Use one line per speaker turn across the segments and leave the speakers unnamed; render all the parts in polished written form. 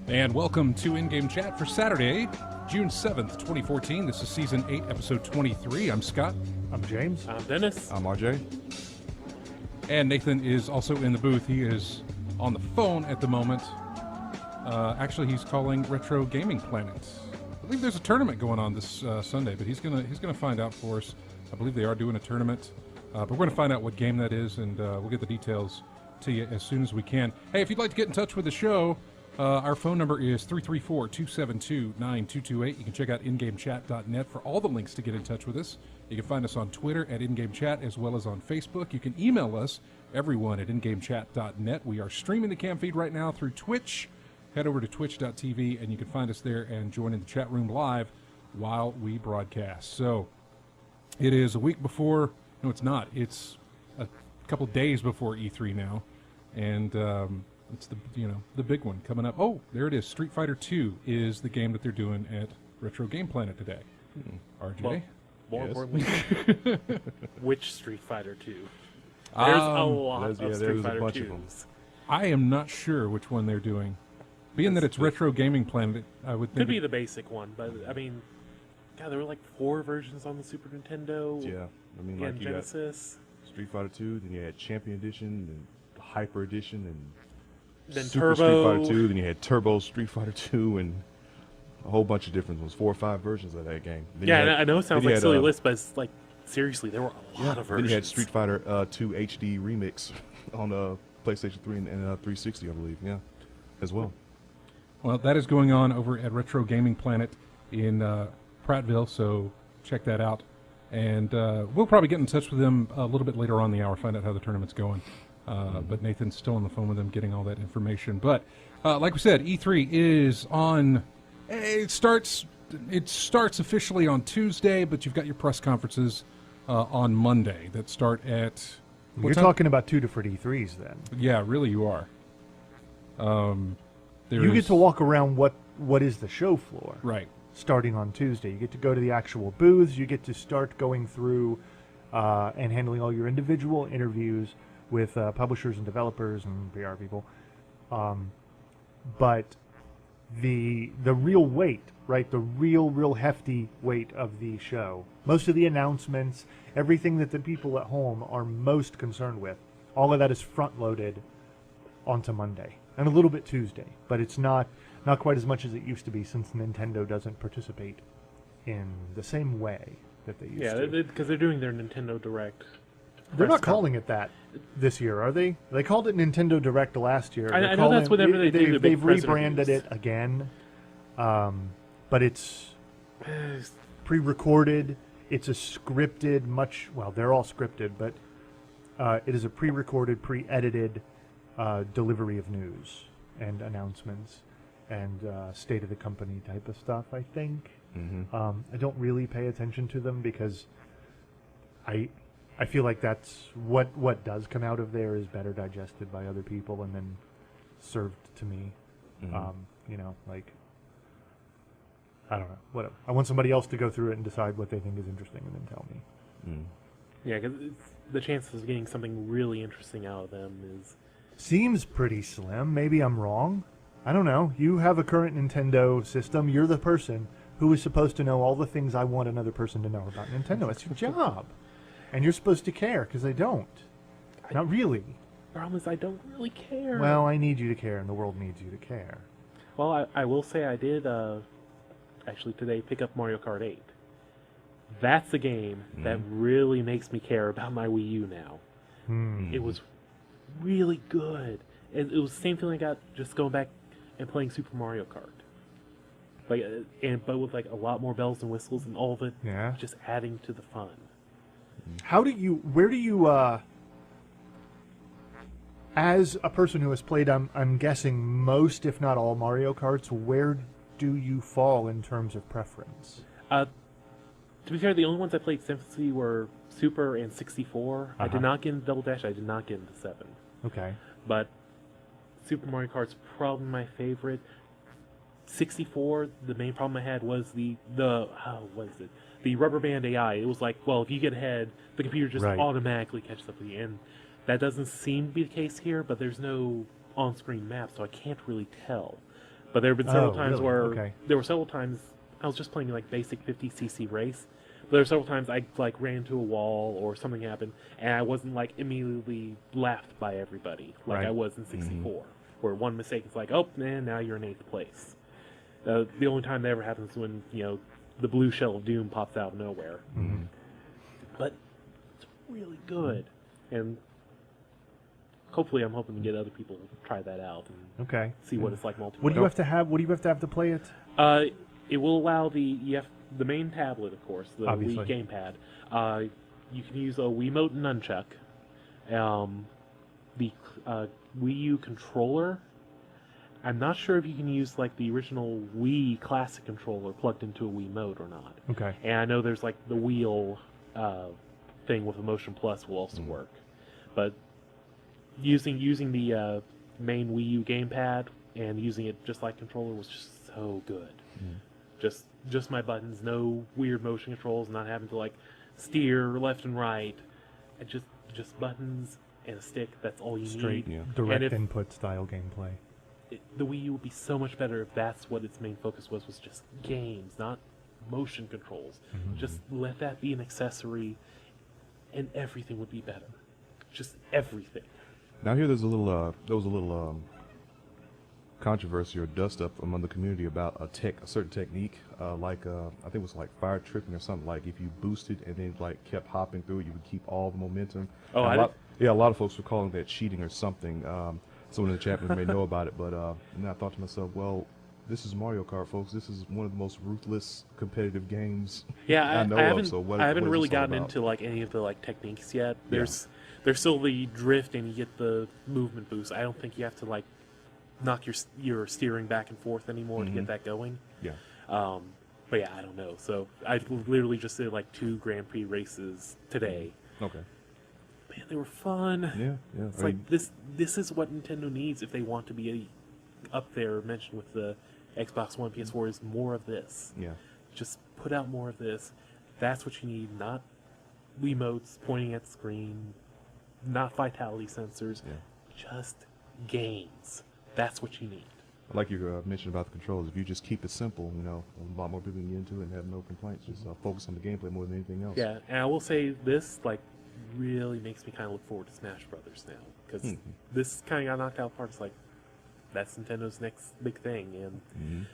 And welcome to In-Game Chat for Saturday, June 7th, 2014. This is Season 8, Episode 23. I'm Scott.
I'm James.
I'm Dennis.
I'm RJ.
And Nathan is also in the booth. He is on the phone at the moment. Actually, he's calling Retro Gaming Planet. I believe there's a tournament going on this Sunday, but he's gonna find out for us. I believe they are doing a tournament, but we're going to find out what game that is, and we'll get the details to you as soon as we can. Hey, if you'd like to get in touch with the show, our phone number is 334-272-9228. You can check out ingamechat.net for all the links to get in touch with us. You can find us on Twitter at ingamechat as well as on Facebook. You can email us, everyone, at ingamechat.net. We are streaming the cam feed right now through Twitch. Head over to twitch.tv and you can find us there and join in the chat room live while we broadcast. So it is a week before, no it's not, it's a couple days before E3 now. And it's the big one coming up. Oh, there it is. Street Fighter 2 is the game that they're doing at Retro Game Planet today. RJ?
Well, more importantly, which Street Fighter 2? There's a lot of Street Fighter 2s.
I am not sure which one they're doing. Being that it's Retro Gaming Planet, I would think...
Could be the basic one, but, I mean, God, there were like 4 versions on the Super Nintendo.
Yeah. I mean,
and
like you
Genesis.
got Street Fighter 2, then you had Champion Edition, and Hyper Edition, and
then
Super
Turbo.
Street Fighter 2, then you had Turbo Street Fighter 2, and a whole bunch of different ones, 4 or 5 versions of that game. Then
Yeah, I know it sounds like a silly list, but it's like, seriously, there were a lot of versions.
Then you had Street Fighter 2 HD Remix on PlayStation 3 and 360, I believe, yeah, as well.
Well, that is going on over at Retro Gaming Planet in Prattville, so check that out. And we'll probably get in touch with them a little bit later on in the hour, find out how the tournament's going. But Nathan's still on the phone with them getting all that information. But like we said, E3 is on... It starts officially on Tuesday, but you've got your press conferences on Monday that start at...
You're talking about 2 different E3s then.
Yeah, really you are.
You get to walk around what is the show floor.
Right.
Starting on Tuesday. You get to go to the actual booths. You get to start going through and handling all your individual interviews with publishers and developers and PR people. But the real weight, right, the real hefty weight of the show, most of the announcements, everything that the people at home are most concerned with, all of that is front-loaded onto Monday. And a little bit Tuesday, but it's not quite as much as it used to be since Nintendo doesn't participate in the same way that they used to.
Yeah, because they're doing their Nintendo Direct.
They're not calling it that this year, are they? They called it Nintendo Direct last year.
I know that's whenever they do the big
They've rebranded it again, but it's pre-recorded. It's a scripted, they're all scripted, but it is a pre-recorded, pre-edited delivery of news and announcements and state of the company type of stuff, I think.
Mm-hmm.
I don't really pay attention to them because I feel like that's what does come out of there is better digested by other people and then served to me.
Mm-hmm.
I don't know. Whatever. I want somebody else to go through it and decide what they think is interesting and then tell me.
Mm.
Yeah, because the chances of getting something really interesting out of them is...
Seems pretty slim. Maybe I'm wrong. I don't know. You have a current Nintendo system. You're the person who is supposed to know all the things I want another person to know about Nintendo. It's your job. And you're supposed to care, because they don't. Not really.
The problem is I don't really care.
Well, I need you to care, and the world needs you to care.
Well, I will say I did actually today pick up Mario Kart 8. That's a game that really makes me care about my Wii U now. It was really good. It was the same feeling I got just going back and playing Super Mario Kart. But with like a lot more bells and whistles and all of it just adding to the fun.
Where do you, as a person who has played, I'm guessing most, if not all, Mario Karts, where do you fall in terms of preference?
To be fair, the only ones I played extensively were Super and 64. I did not get into Double Dash. I did not get into 7.
Okay.
But Super Mario Kart's probably my favorite. 64, the main problem I had was the rubber band AI. It was like, well, if you get ahead, the computer just automatically catches up with you. And that doesn't seem to be the case here, but there's no on-screen map, so I can't really tell. But there have been several times where there were several times I was just playing like basic 50cc race. But there were several times I like ran into a wall or something happened, and I wasn't like immediately laughed by everybody like I was in 64, where one mistake is like, oh man, now you're in 8th place. The only time that ever happens is when the blue shell of doom pops out of nowhere. But it's really good, and hopefully I'm hoping to get other people to try that out and see what it's like multiplayer.
What do you have to have? What do you have to play it?
It will allow the main tablet, of course, the
Obviously.
Wii gamepad. You can use a Wiimote and nunchuck. The Wii U controller. I'm not sure if you can use like the original Wii Classic controller plugged into a Wiimote or not.
Okay.
And I know there's like the wheel thing with a Motion Plus will also work, but using the main Wii U gamepad and using it just like controller was just so good. Just my buttons, no weird motion controls, not having to like steer left and right. Just buttons and a stick. That's all you
Straight,
need.
direct input style gameplay.
The Wii U would be so much better if that's what its main focus was just games, not motion controls. Just let that be an accessory, and everything would be better. Just everything.
Now here, there was a little controversy or dust up among the community about a certain technique, I think it was like fire tripping or something. Like if you boosted and then like kept hopping through it, you would keep all the momentum.
Oh,
a lot of folks were calling that cheating or something. Someone in the chat may know about it, but and I thought to myself, well, this is Mario Kart, folks. This is one of the most ruthless competitive games I know of. So
I haven't really gotten into like any of the like techniques yet. There's still the drift and you get the movement boost. I don't think you have to like knock your steering back and forth anymore to get that going.
Yeah.
But yeah, I don't know. So I literally just did like 2 Grand Prix races today.
Okay.
Man, they were fun.
Yeah.
It's like this is what Nintendo needs if they want to be up there mentioned with the Xbox One, PS4 is more of this.
Yeah.
Just put out more of this. That's what you need, not Wiimotes pointing at the screen, not vitality sensors, just games. That's what you need.
Like you mentioned about the controls, if you just keep it simple, a lot more people can get into it and have no complaints. Just focus on the gameplay more than anything else.
Yeah, and I will say this, like, really makes me kind of look forward to Smash Brothers now, because this kind of got knocked out apart. It's like, that's Nintendo's next big thing, and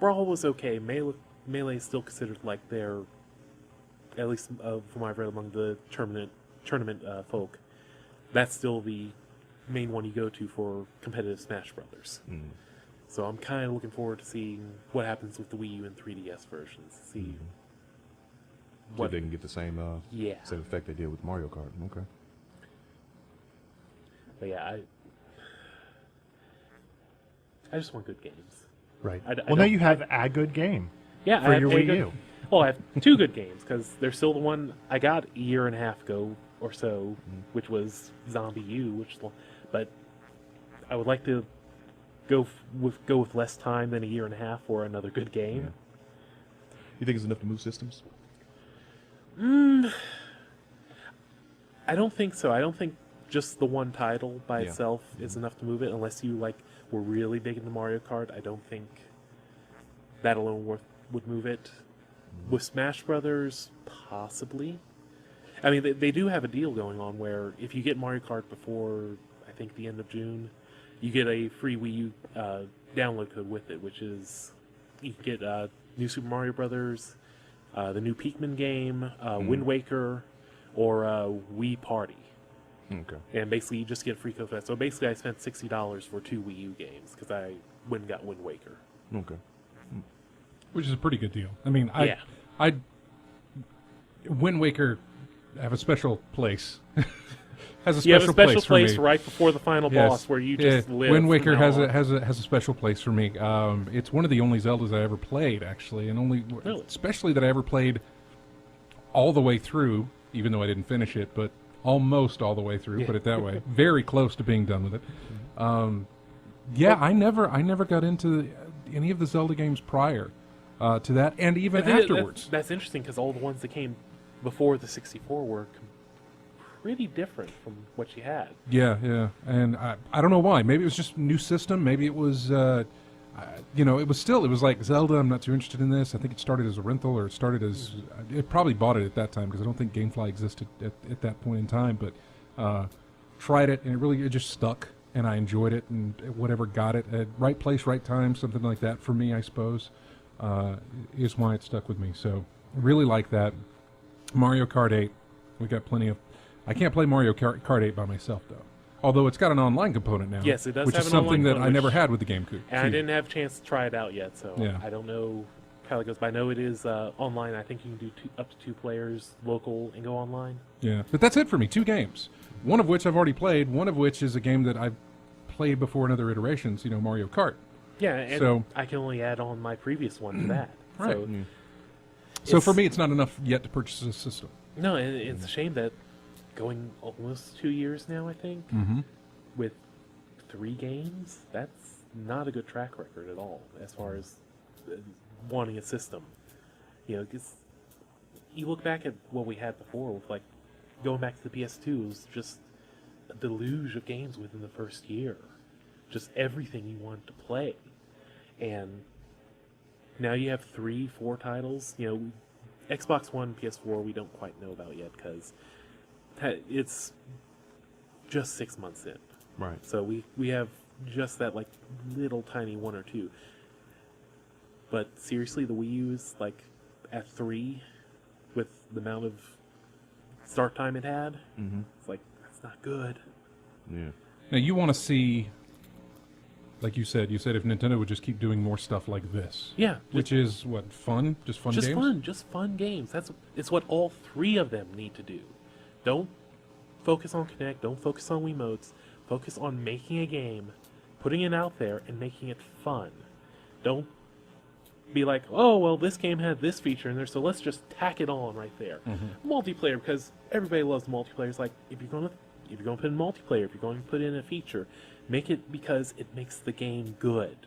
Brawl was okay. Melee is still considered like their, at least from what I've read among the tournament folk, that's still the main one you go to for competitive Smash Brothers. So I'm kind of looking forward to seeing what happens with the Wii U and 3DS versions. See
what they can get the same same effect they did with Mario Kart. Okay.
But yeah, I just want good games.
Right. Now you have a good game.
Yeah,
for your Wii U.
Well, I have 2 good games because there's still the one I got a year and a half ago or so, which was Zombie U, but I would like to go with less time than a year and a half for another good game.
Yeah. You think it's enough to move systems?
I don't think so. I don't think just the one title by itself is enough to move it, unless you were really big into Mario Kart. I don't think that alone would move it. With Smash Brothers, possibly. I mean, they do have a deal going on where if you get Mario Kart before, I think, the end of June, you get a free Wii U download code with it, which is you can get New Super Mario Brothers, the new Pikmin game, Wind Waker, or Wii Party.
Okay.
And basically, you just get a free code for that. So basically, I spent $60 for 2 Wii U games because I went and got Wind Waker.
Okay.
Which is a pretty good deal. I mean,
Yeah.
Wind Waker have a special place. Has a
You have a
special
special
place,
place
for me.
right before the final
Yes.
boss where you just live.
Wind Waker
from now
has
on.
a special place for me. It's one of the only Zeldas I ever played, actually, and only
Really?
especially that I ever played all the way through, even though I didn't finish it, but almost all the way through. Put it that way, very close to being done with it. I never got into any of the Zelda games prior to that, and even
I think
afterwards.
That's interesting because all the ones that came before the 64 were pretty different from what you had.
Yeah, and I don't know why. Maybe it was just a new system. Maybe it was, it was like Zelda. I'm not too interested in this. I think it started as a rental, or it started as it probably bought it at that time because I don't think GameFly existed at that point in time. But tried it, and it just stuck, and I enjoyed it, and whatever got it at right place, right time, something like that for me, I suppose, is why it stuck with me. So really like that. Mario Kart 8. We got plenty of. I can't play Mario Kart 8 by myself, though. Although it's got an online component now.
Yes, it does
which
have
is
an
something
online
that I
component,
never
which-
had with the GameCube.
And I didn't have a chance to try it out yet, so
Yeah.
I don't know how it goes. But I know it is online. I think you can do up to 2 players local and go online.
Yeah, but that's it for me. 2 games. One of which I've already played. One of which is a game that I've played before in other iterations. Mario Kart.
Yeah, and
So-
I can only add on my previous one to that.
Right.
So,
So for me, it's not enough yet to purchase a system.
no, and it's a shame that going almost 2 years now, I think, with 3 games, that's not a good track record at all as far as wanting a system. 'Cause you look back at what we had before with going back to the PS2, it was just a deluge of games within the first year. Just everything you wanted to play. And now you have 3-4 titles. Xbox One, PS4, we don't quite know about yet because it's just 6 months in.
Right.
So we have just that little tiny 1 or 2. But seriously, the Wii U is at 3 with the amount of start time it had. It's that's not good.
Yeah.
Now you want to see, like you said if Nintendo would just keep doing more stuff like this.
Yeah,
Which is what, fun? Just fun games?
just fun games. It's what all 3 of them need to do. Don't focus on Kinect. Don't focus on Wiimotes. Focus on making a game, putting it out there, and making it fun. Don't be like, oh well, this game had this feature in there, so let's just tack it on right there. Multiplayer, because everybody loves multiplayer. It's like if you're gonna put in multiplayer, if you're going to put in a feature, make it because it makes the game good,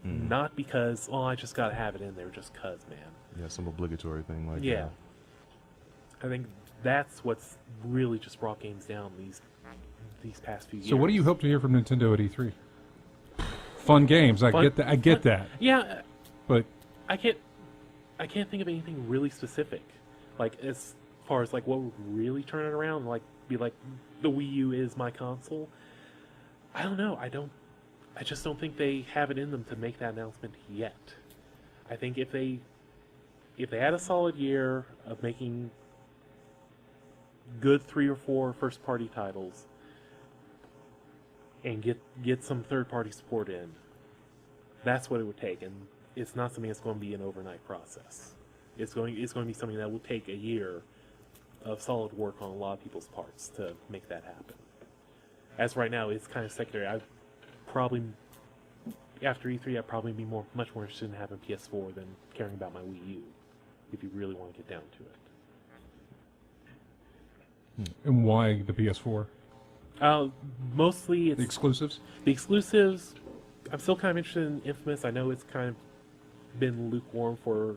not because I just gotta have it in there just cause, man.
Yeah, some obligatory thing like
Yeah.
that.
I think that's what's really just brought games down these past few years.
So what do you hope to hear from Nintendo at E3? Fun games. I get that. I get that.
Yeah,
But
I can't think of anything really specific, as far as what would really turn it around, be like the Wii U is my console. I don't know. I just don't think they have it in them to make that announcement yet. I think if they had a solid year of making good 3 or 4 first party titles and get some third party support in, that's what it would take. And it's not something that's going to be an overnight process. It's going to be something that will take a year of solid work on a lot of people's parts to make that happen. As right now, it's kind of secondary. After E3, I'd probably be much more interested in having PS4 than caring about my Wii U, if you really want to get down to it.
and why the PS4?
Mostly it's
The exclusives?
the exclusives. I'm still kind of interested in Infamous. I know it's kind of been lukewarm for.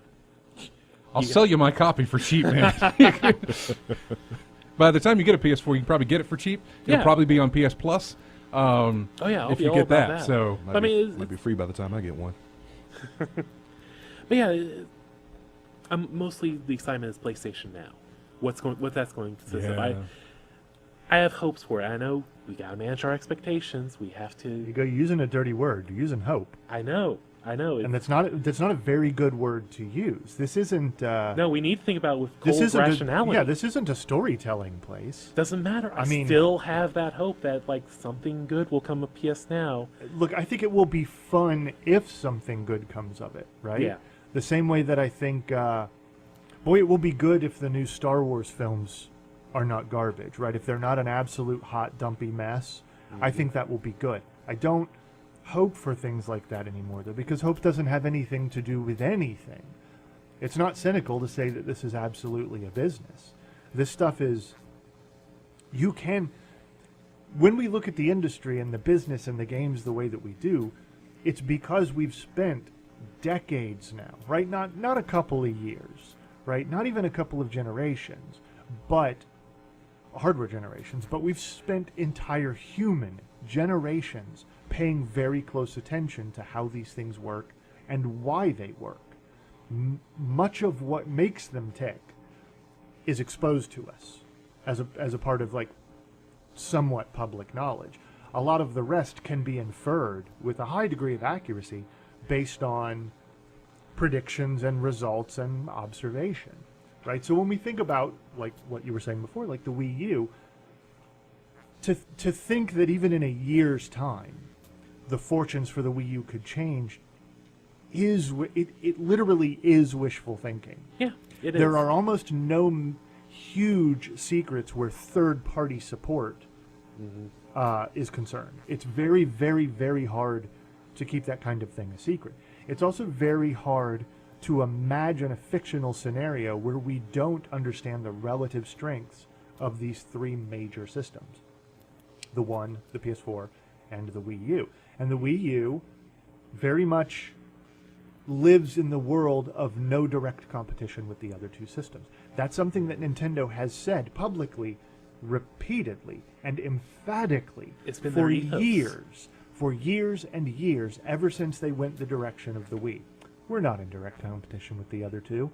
I'll sell you my copy for cheap, man. By the time you get a PS4, you can probably get it for cheap. It'll
Yeah.
probably be on PS Plus.
Oh yeah, I'll
if
be
you
all
get
about
that.
that.
So
Might
I
be,
mean,
might be free by the time I get one.
But yeah, I'm mostly the excitement is PlayStation Now. What that's going to consist of.
Yeah.
I have hopes for it. I know we gotta manage our expectations. We have
You
to.
go using a dirty word. You're using hope,
I know.
and that's not a very good word to use. This isn't.
No, we need to think about it with
This
cold
isn't
rationality.
this isn't a storytelling place.
Doesn't matter. I
mean-
still have that hope that like something good will come of PS Now.
Look, I think it will be fun if something good comes of it, right?
Yeah.
The same way that I think, boy, it will be good if the new Star Wars films are not garbage, right? If they're not an absolute hot, dumpy mess, I think that will be good. I don't hope for things like that anymore, though, because hope doesn't have anything to do with anything. It's not cynical to say that this is absolutely a business. This stuff is, when we look at the industry and the business and the games the way that we do, it's because we've spent decades now, right? Not a couple of years, right? Not even a couple of generations, but hardware generations, but we've spent entire human generations paying very close attention to how these things work and why they work. Much of what makes them tick is exposed to us as a part of like somewhat public knowledge. A lot of the rest can be inferred with a high degree of accuracy based on predictions and results and observation, right? So when we think about like what you were saying before, like the Wii U, to think that even in a year's time the fortunes for the Wii U could change it literally is wishful thinking.
Yeah, it is.
There are almost no huge secrets where third-party support is concerned. It's very, very, very hard to keep that kind of thing a secret. It's also very hard to imagine a fictional scenario where we don't understand the relative strengths of these three major systems. The One, the PS4, and the Wii U. And the Wii U very much lives in the world of no direct competition with the other two systems. That's something that Nintendo has said publicly, repeatedly, and emphatically
It's been
for
their ethos.
years and years, ever since they went the direction of the Wii. We're not in direct competition with the other two.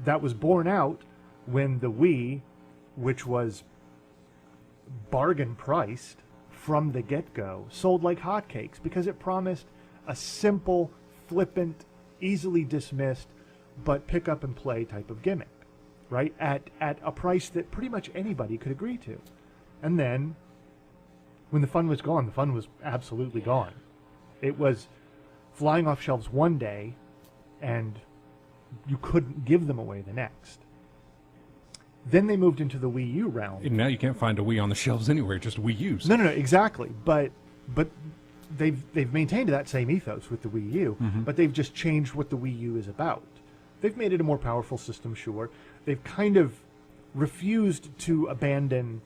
That was borne out when the Wii, which was bargain priced from the get-go, sold like hotcakes because it promised a simple, flippant, easily dismissed, but pick up and play type of gimmick, right? At a price that pretty much anybody could agree to. And then, when the fun was gone, the fun was absolutely gone. It was flying off shelves one day, and you couldn't give them away the next. Then they moved into the Wii U realm.
And now you can't find a Wii on the shelves anywhere, just Wii U's.
No, exactly. But they've maintained that same ethos with the Wii U, but they've just changed what the Wii U is about. They've made it a more powerful system, sure. They've kind of refused to abandon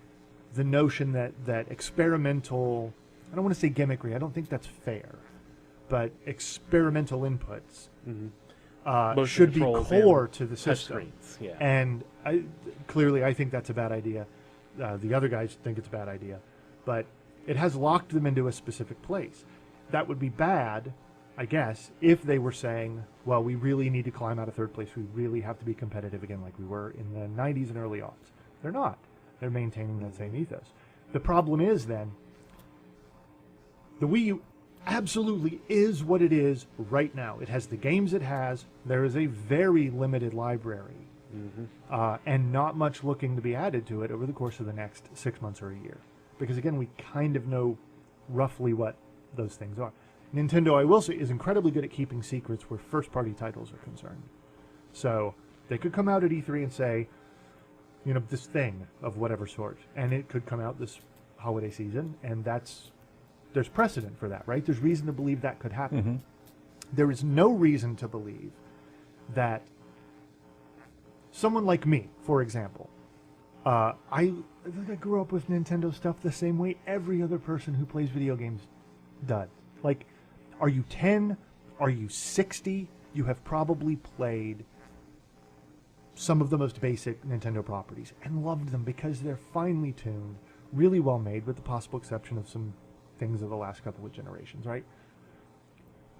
the notion that experimental, I don't want to say gimmickry, I don't think that's fair, but experimental inputs should be
controls
core
and
to the
touch
system.
screens, yeah.
And clearly I think that's a bad idea. The other guys think it's a bad idea. But it has locked them into a specific place. That would be bad, I guess, if they were saying, well, we really need to climb out of third place. We really have to be competitive again like we were in the 90s and early aughts. They're not. They're maintaining that same ethos. The problem is then, the Wii U absolutely is what it is right now. It has the games it has. There is a very limited library. And not much looking to be added to it over the course of the next 6 months or a year. Because again, we kind of know roughly what those things are. Nintendo, I will say, is incredibly good at keeping secrets where first-party titles are concerned. So they could come out at E3 and say, you know, this thing of whatever sort, and it could come out this holiday season, and there's precedent for that, right? There's reason to believe that could happen. There is no reason to believe that someone like me, for example, I think I grew up with Nintendo stuff the same way every other person who plays video games does. Like, are you 10? Are you 60? You have probably played some of the most basic Nintendo properties and loved them because they're finely tuned, really well made, with the possible exception of some things of the last couple of generations, right?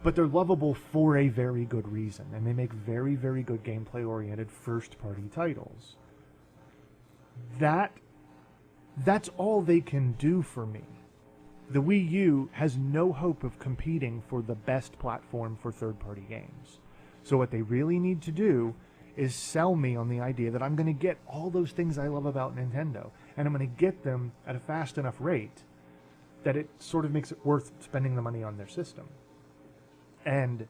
But they're lovable for a very good reason, and they make very, very good gameplay-oriented first-party titles. That's all they can do for me. The Wii U has no hope of competing for the best platform for third-party games. So what they really need to do is sell me on the idea that I'm going to get all those things I love about Nintendo, and I'm going to get them at a fast enough rate that it sort of makes it worth spending the money on their system. And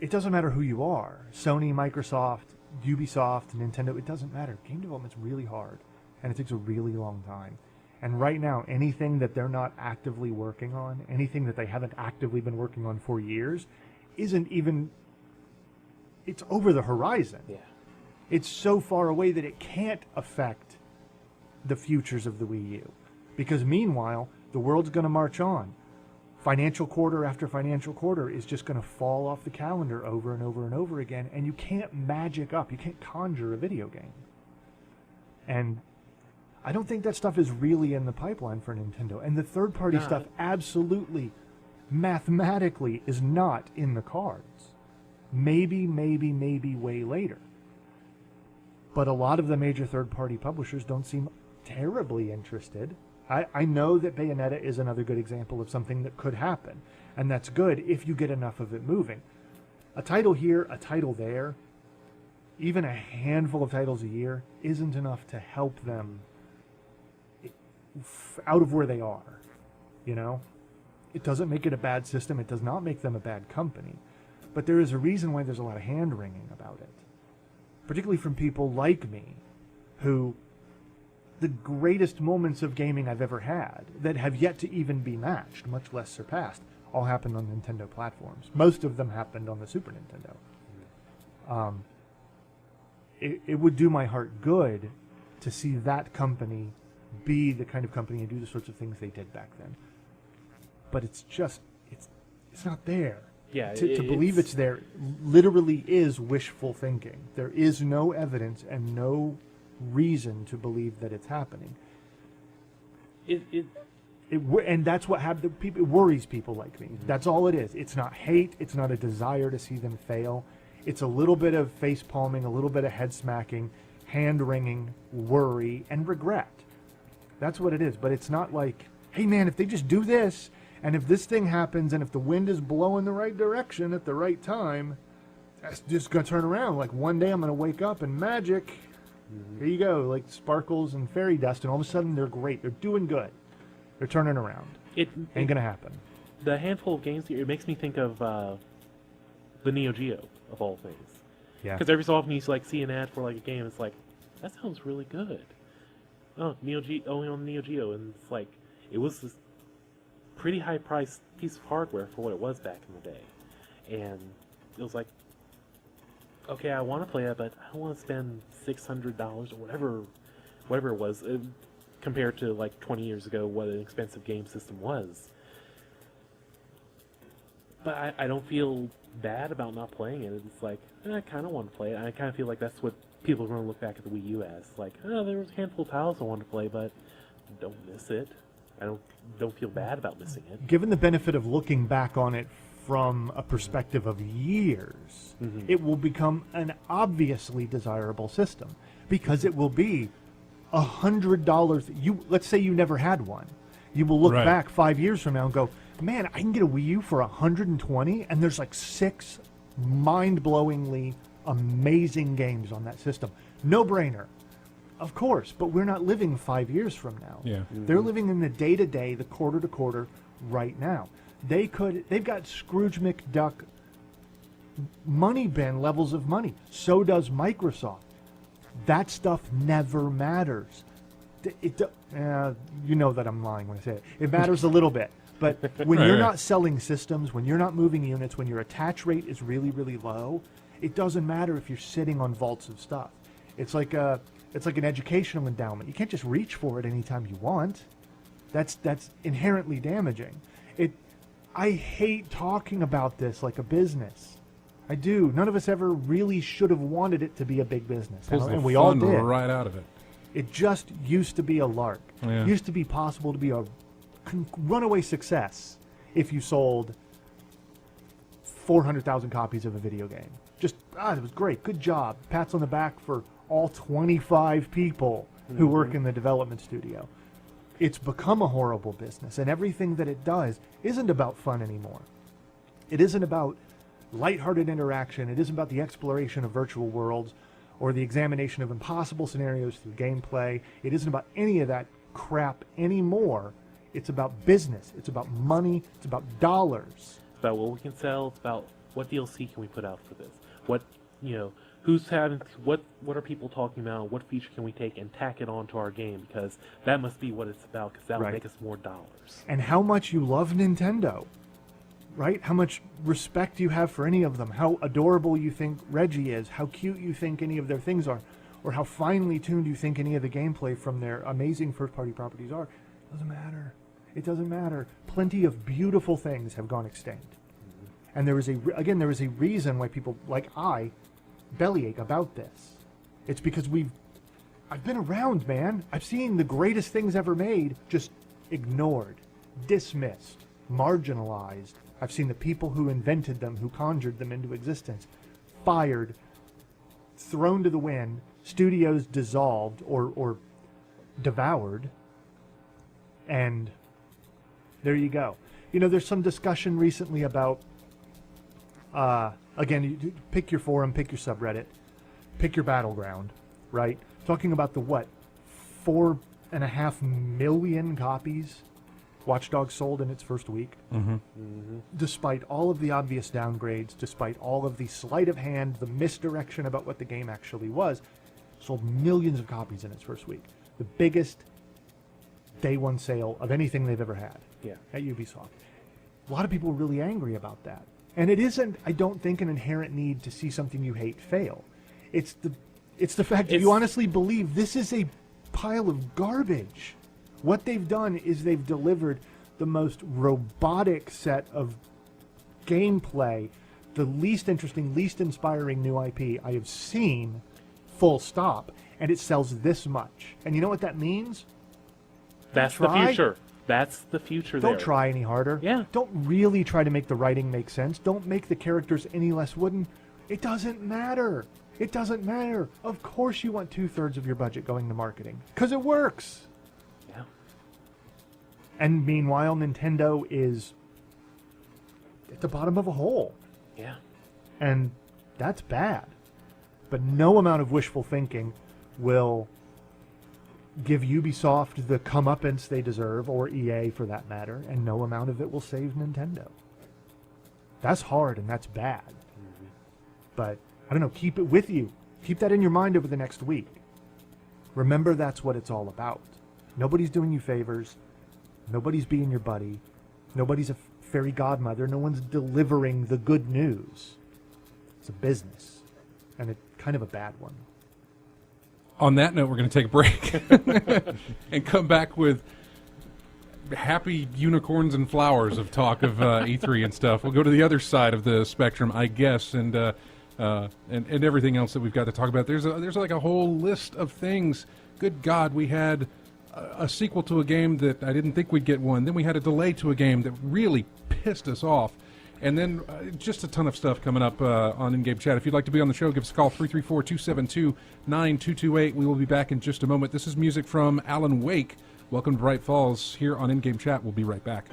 it doesn't matter who you are. Sony, Microsoft, Ubisoft, Nintendo, it doesn't matter. Game development's really hard, and it takes a really long time. And right now, anything that they're not actively working on, anything that they haven't actively been working on for years, isn't even... It's over the horizon.
Yeah.
It's so far away that it can't affect the futures of the Wii U. Because meanwhile, the world's going to march on. Financial quarter after financial quarter is just going to fall off the calendar over and over and over again, and you can't magic up, you can't conjure a video game. And I don't think that stuff is really in the pipeline for Nintendo. And the third-party stuff absolutely, mathematically, is not in the cards. Maybe way later. But a lot of the major third-party publishers don't seem terribly interested. I know that Bayonetta is another good example of something that could happen. And that's good if you get enough of it moving. A title here, a title there, even a handful of titles a year isn't enough to help them out of where they are. You know? It doesn't make it a bad system. It does not make them a bad company. But there is a reason why there's a lot of hand-wringing about it. Particularly from people like me, who the greatest moments of gaming I've ever had that have yet to even be matched, much less surpassed, all happened on Nintendo platforms. Most of them happened on the Super Nintendo. It would do my heart good to see that company be the kind of company and do the sorts of things they did back then. But it's just, it's not there.
Yeah,
To believe it's there literally is wishful thinking. There is no evidence and no reason to believe that it's happening. And that's what it worries people like me.
Mm-hmm.
That's all it is. It's not hate. It's not a desire to see them fail. It's a little bit of face palming, a little bit of head smacking, hand wringing, worry, and regret. That's what it is. But it's not like, hey man, if they just do this, and if this thing happens, and if the wind is blowing the right direction at the right time, that's just going to turn around. Like one day I'm going to wake up and magic, here you go, like sparkles and fairy dust, and all of a sudden they're great. They're doing good. They're turning around. Ain't going to happen.
The handful of games here, it makes me think of the Neo Geo, of all things.
Yeah.
Because every so often you see an ad for like a game, it's like, that sounds really good. Oh, only on Neo Geo, and it's like, it was this pretty high-priced piece of hardware for what it was back in the day. And it was like, okay, I want to play it, but I don't want to spend $600 or whatever it was, compared to like 20 years ago what an expensive game system was. But I don't feel bad about not playing it. It's like, I kind of want to play it. I kind of feel like that's what people are going to look back at the Wii U as. Like, oh, there was a handful of titles I wanted to play, but don't miss it. I don't feel bad about missing it.
Given the benefit of looking back on it from a perspective of years, it will become an obviously desirable system because it will be $100. Let's say you never had one. You will look back 5 years from now and go, man, I can get a Wii U for $120, and there's like 6 mind-blowingly amazing games on that system. No brainer. Of course, but we're not living 5 years from now.
Yeah.
They're living in the day-to-day, the quarter-to-quarter right now. They've got Scrooge McDuck money bin levels of money. So does Microsoft. That stuff never matters. You know that I'm lying when I say it. It matters a little bit. But when you're not selling systems, when you're not moving units, when your attach rate is really, really low, it doesn't matter if you're sitting on vaults of stuff. It's like an educational endowment. You can't just reach for it anytime you want. That's inherently damaging. I hate talking about this like a business. I do. None of us ever really should have wanted it to be a big business, and we all did.
Right out of it.
It just used to be a lark.
Yeah.
It used to be possible to be a runaway success if you sold 400,000 copies of a video game. Just, it was great. Good job. Pats on the back for all 25 people who work in the development studio. It's become a horrible business, and everything that it does isn't about fun anymore. It isn't about lighthearted interaction. It isn't about the exploration of virtual worlds or the examination of impossible scenarios through gameplay. It isn't about any of that crap anymore. It's about business. It's about money. It's about dollars.
It's about what we can sell. It's about what DLC can we put out for this. What, who's having, what are people talking about? What feature can we take and tack it onto our game? Because that must be what it's about, because that will
Right.
make us more dollars.
And how much you love Nintendo, right? How much respect you have for any of them, how adorable you think Reggie is, how cute you think any of their things are, or how finely tuned you think any of the gameplay from their amazing first-party properties are. It doesn't matter. It doesn't matter. Plenty of beautiful things have gone extinct. And there is a reason why people like I bellyache about this. It's because I've been around, man. I've seen the greatest things ever made just ignored, dismissed, marginalized. I've seen the people who invented them, who conjured them into existence, fired, thrown to the wind, studios dissolved or devoured, and there you go. There's some discussion recently about, again, you pick your forum, pick your subreddit, pick your battleground, right? Talking about the 4.5 million copies Watch Dogs sold in its first week. Despite all of the obvious downgrades, despite all of the sleight of hand, the misdirection about what the game actually was, sold millions of copies in its first week. The biggest day one sale of anything they've ever had at Ubisoft. A lot of people were really angry about that. And it isn't, I don't think, an inherent need to see something you hate fail. It's the fact that you honestly believe this is a pile of garbage. What they've done is they've delivered the most robotic set of gameplay, the least interesting, least inspiring new IP I have seen, full stop, and it sells this much. And you know what that means?
That's the future. That's the future there.
Don't try any harder.
Yeah.
Don't really try to make the writing make sense. Don't make the characters any less wooden. It doesn't matter. It doesn't matter. Of course you want 2/3 of your budget going to marketing, because it works.
Yeah.
And meanwhile, Nintendo is at the bottom of a hole.
Yeah.
And that's bad. But no amount of wishful thinking will give Ubisoft the comeuppance they deserve, or EA for that matter, and no amount of it will save Nintendo. That's hard and that's bad. But, I don't know, keep it with you. Keep that in your mind over the next week. Remember that's what it's all about. Nobody's doing you favors. Nobody's being your buddy. Nobody's a fairy godmother. No one's delivering the good news. It's a business. And it's kind of a bad one.
On that note, we're going to take a break and come back with happy unicorns and flowers of talk of E3 and stuff. We'll go to the other side of the spectrum, I guess, and everything else that we've got to talk about. There's like a whole list of things. Good God, we had a sequel to a game that I didn't think we'd get one. Then we had a delay to a game that really pissed us off. And then just a ton of stuff coming up on In-Game Chat. If you'd like to be on the show, give us a call, 334-272-9228. We will be back in just a moment. This is music from Alan Wake. Welcome to Bright Falls here on In-Game Chat. We'll be right back.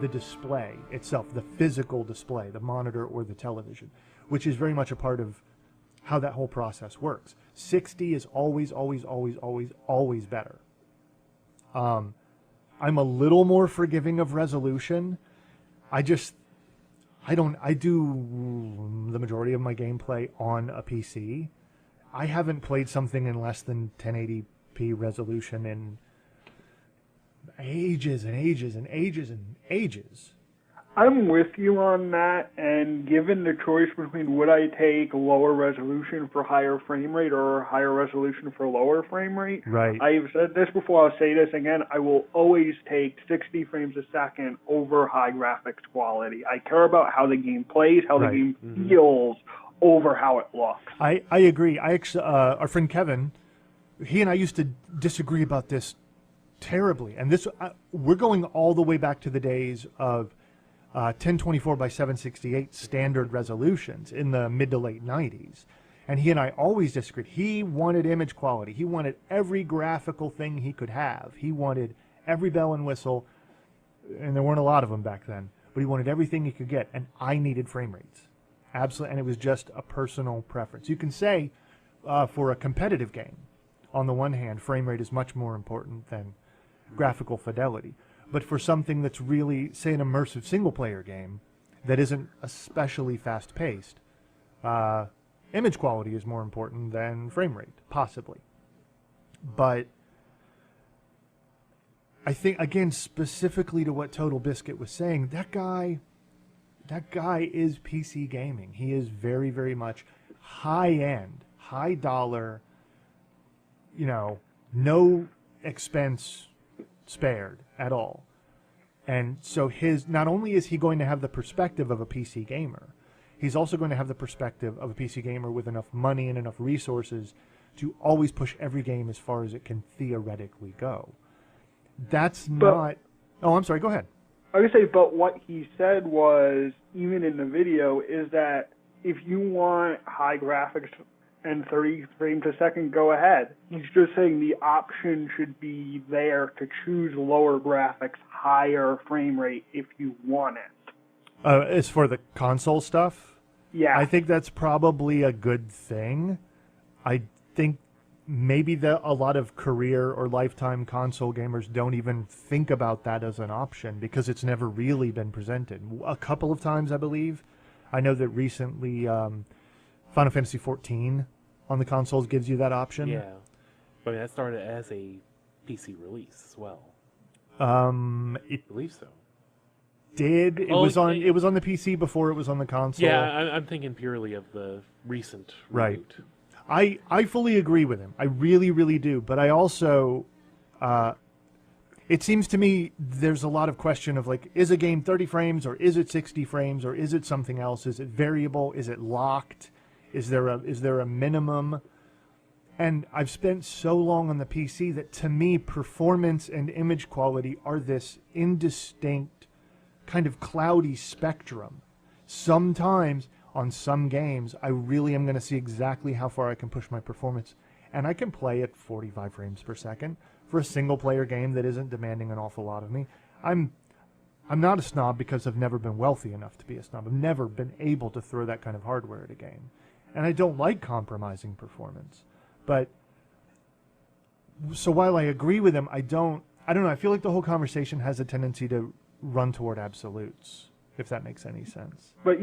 the display itself, the physical display, the monitor or the television, which is very much a part of how that whole process works. 60 is always, always, always, always, always better. I'm a little more forgiving of resolution. I do the majority of my gameplay on a PC. I haven't played something in less than 1080p resolution in ages and ages and ages and ages.
I'm with you on that, and given the choice between would I take lower resolution for higher frame rate or higher resolution for lower frame rate,
Right.
I've said this before, I'll say this again, I will always take 60 frames a second over high graphics quality. I care about how the game plays, how the
Right.
game feels, over how it looks.
I agree. I actually, our friend Kevin, he and I used to disagree about this terribly, and this we're going all the way back to the days of 1024 by 768 standard resolutions in the mid to late 90s. And he and I always disagreed. He wanted image quality. He wanted every graphical thing he could have. He wanted every bell and whistle, and there weren't a lot of them back then, but he wanted everything he could get, and I needed frame rates. Absolutely, and it was just a personal preference. You can say for a competitive game, on the one hand, frame rate is much more important than graphical fidelity. But for something that's really, say, an immersive single-player game that isn't especially fast-paced, image quality is more important than frame rate, possibly. But I think, again, specifically to what Total Biscuit was saying, that guy is PC gaming. He is very, very much high-end, high-dollar, no expense spared at all. And so not only is he going to have the perspective of a PC gamer, he's also going to have the perspective of a PC gamer with enough money and enough resources to always push every game as far as it can theoretically go. Oh, I'm sorry, go ahead.
I would say, but what he said was, even in the video, is that if you want high graphics and 30 frames a second, go ahead. He's just saying the option should be there to choose lower graphics, higher frame rate if you want it.
As for the console stuff,
Yeah.
I think that's probably a good thing. I think maybe a lot of career or lifetime console gamers don't even think about that as an option because it's never really been presented. A couple of times, I believe. I know that recently Final Fantasy XIV on the consoles gives you that option.
Yeah. But that started as a PC release as well.
It
I believe so.
did. It was on the PC before it was on the console.
Yeah, I'm thinking purely of the recent
Right.
reboot.
I fully agree with him. I really, really do. But I also, it seems to me there's a lot of question of like, is a game 30 frames or is it 60 frames or is it something else? Is it variable? Is it locked? Is there a minimum? And I've spent so long on the PC that to me, performance and image quality are this indistinct kind of cloudy spectrum. Sometimes on some games, I really am going to see exactly how far I can push my performance. And I can play at 45 frames per second for a single-player game that isn't demanding an awful lot of me. I'm not a snob because I've never been wealthy enough to be a snob. I've never been able to throw that kind of hardware at a game. And I don't like compromising performance. But, so while I agree with him, I don't know, I feel like the whole conversation has a tendency to run toward absolutes, if that makes any sense.
But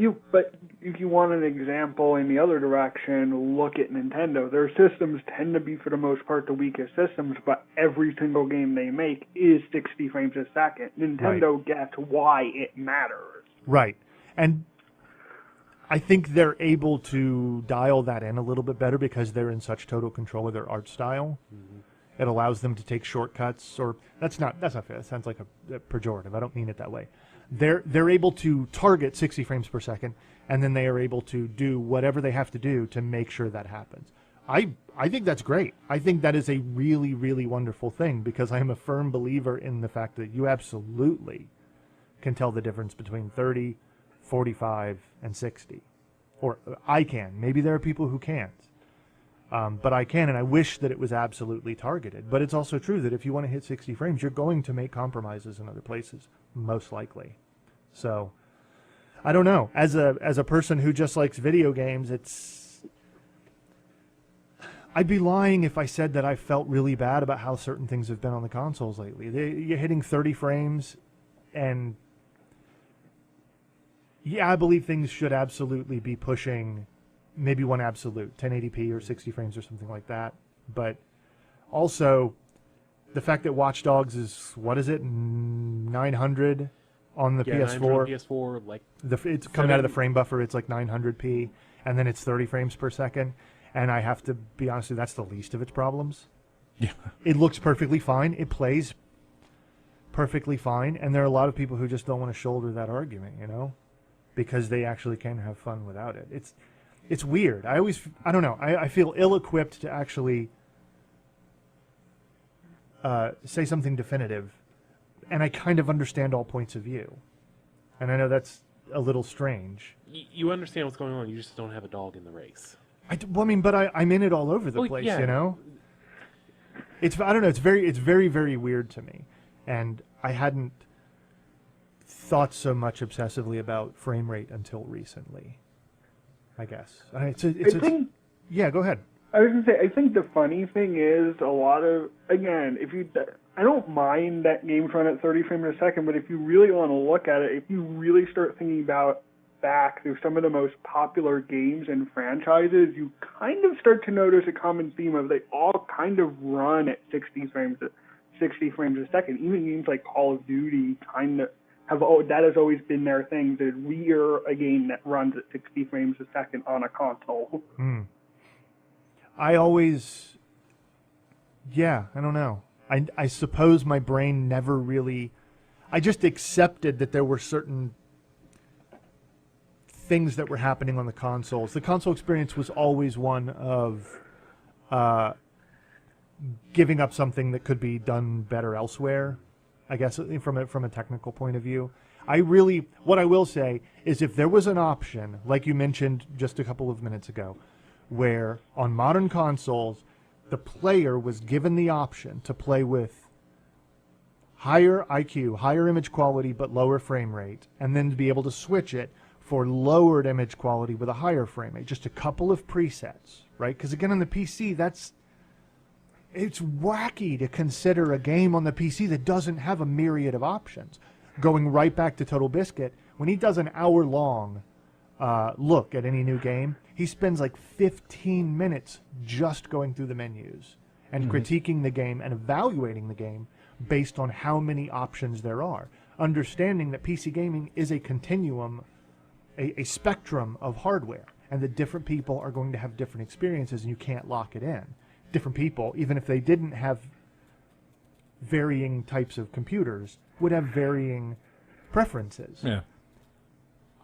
if you want an example in the other direction, look at Nintendo. Their systems tend to be, for the most part, the weakest systems, but every single game they make is 60 frames a second. Nintendo gets why it matters.
Right. And I think they're able to dial that in a little bit better because they're in such total control of their art style. Mm-hmm. It allows them to take shortcuts, or that's not fair. That sounds like a pejorative. I don't mean it that way. They're able to target 60 frames per second, and then they are able to do whatever they have to do to make sure that happens. I think that's great. I think that is a really, really wonderful thing because I am a firm believer in the fact that you absolutely can tell the difference between 30, 45, and 60. Or I can. Maybe there are people who can't. But I can, and I wish that it was absolutely targeted. But it's also true that if you want to hit 60 frames, you're going to make compromises in other places, most likely. So I don't know. As a person who just likes video games, I'd be lying if I said that I felt really bad about how certain things have been on the consoles lately. You're hitting 30 frames, and yeah, I believe things should absolutely be pushing maybe one absolute, 1080p or 60 frames or something like that. But also, the fact that Watch Dogs is, what is it, 900 on the PS4?
PS4, like
It's coming out of the frame buffer, it's like 900p, and then it's 30 frames per second. And I have to be honest with you, that's the least of its problems.
Yeah.
It looks perfectly fine. It plays perfectly fine. And there are a lot of people who just don't want to shoulder that argument, you know, because they actually can have fun without it. It's weird. I don't know. I feel ill-equipped to actually say something definitive. And I kind of understand all points of view. And I know that's a little strange.
You understand what's going on. You just don't have a dog in the race.
But I'm in it all over the place,
yeah.
you know? I don't know, it's very, very weird to me. And I hadn't thought so much obsessively about frame rate until recently, I guess. Yeah, go ahead.
I was going to say, I think the funny thing is a lot of, again, I don't mind that games run at 30 frames a second, but if you really want to look at it, if you really start thinking about back through some of the most popular games and franchises, you kind of start to notice a common theme of they all kind of run at 60 frames a second. Even games like Call of Duty kind of that has always been their thing, that we're a game that runs at 60 frames a second on a console.
I don't know. I suppose my brain never really, I just accepted that there were certain things that were happening on the consoles. The console experience was always one of giving up something that could be done better elsewhere, I guess, from a technical point of view. What I will say is, if there was an option, like you mentioned just a couple of minutes ago, where on modern consoles, the player was given the option to play with higher IQ, higher image quality, but lower frame rate, and then to be able to switch it for lowered image quality with a higher frame rate, just a couple of presets, right? Because again, on the PC, it's wacky to consider a game on the PC that doesn't have a myriad of options. Going right back to Total Biscuit, when he does an hour-long look at any new game, he spends like 15 minutes just going through the menus and critiquing the game and evaluating the game based on how many options there are, understanding that PC gaming is a continuum, a spectrum of hardware, and that different people are going to have different experiences, and you can't lock it in. Different people, even if they didn't have varying types of computers, would have varying preferences.
Yeah.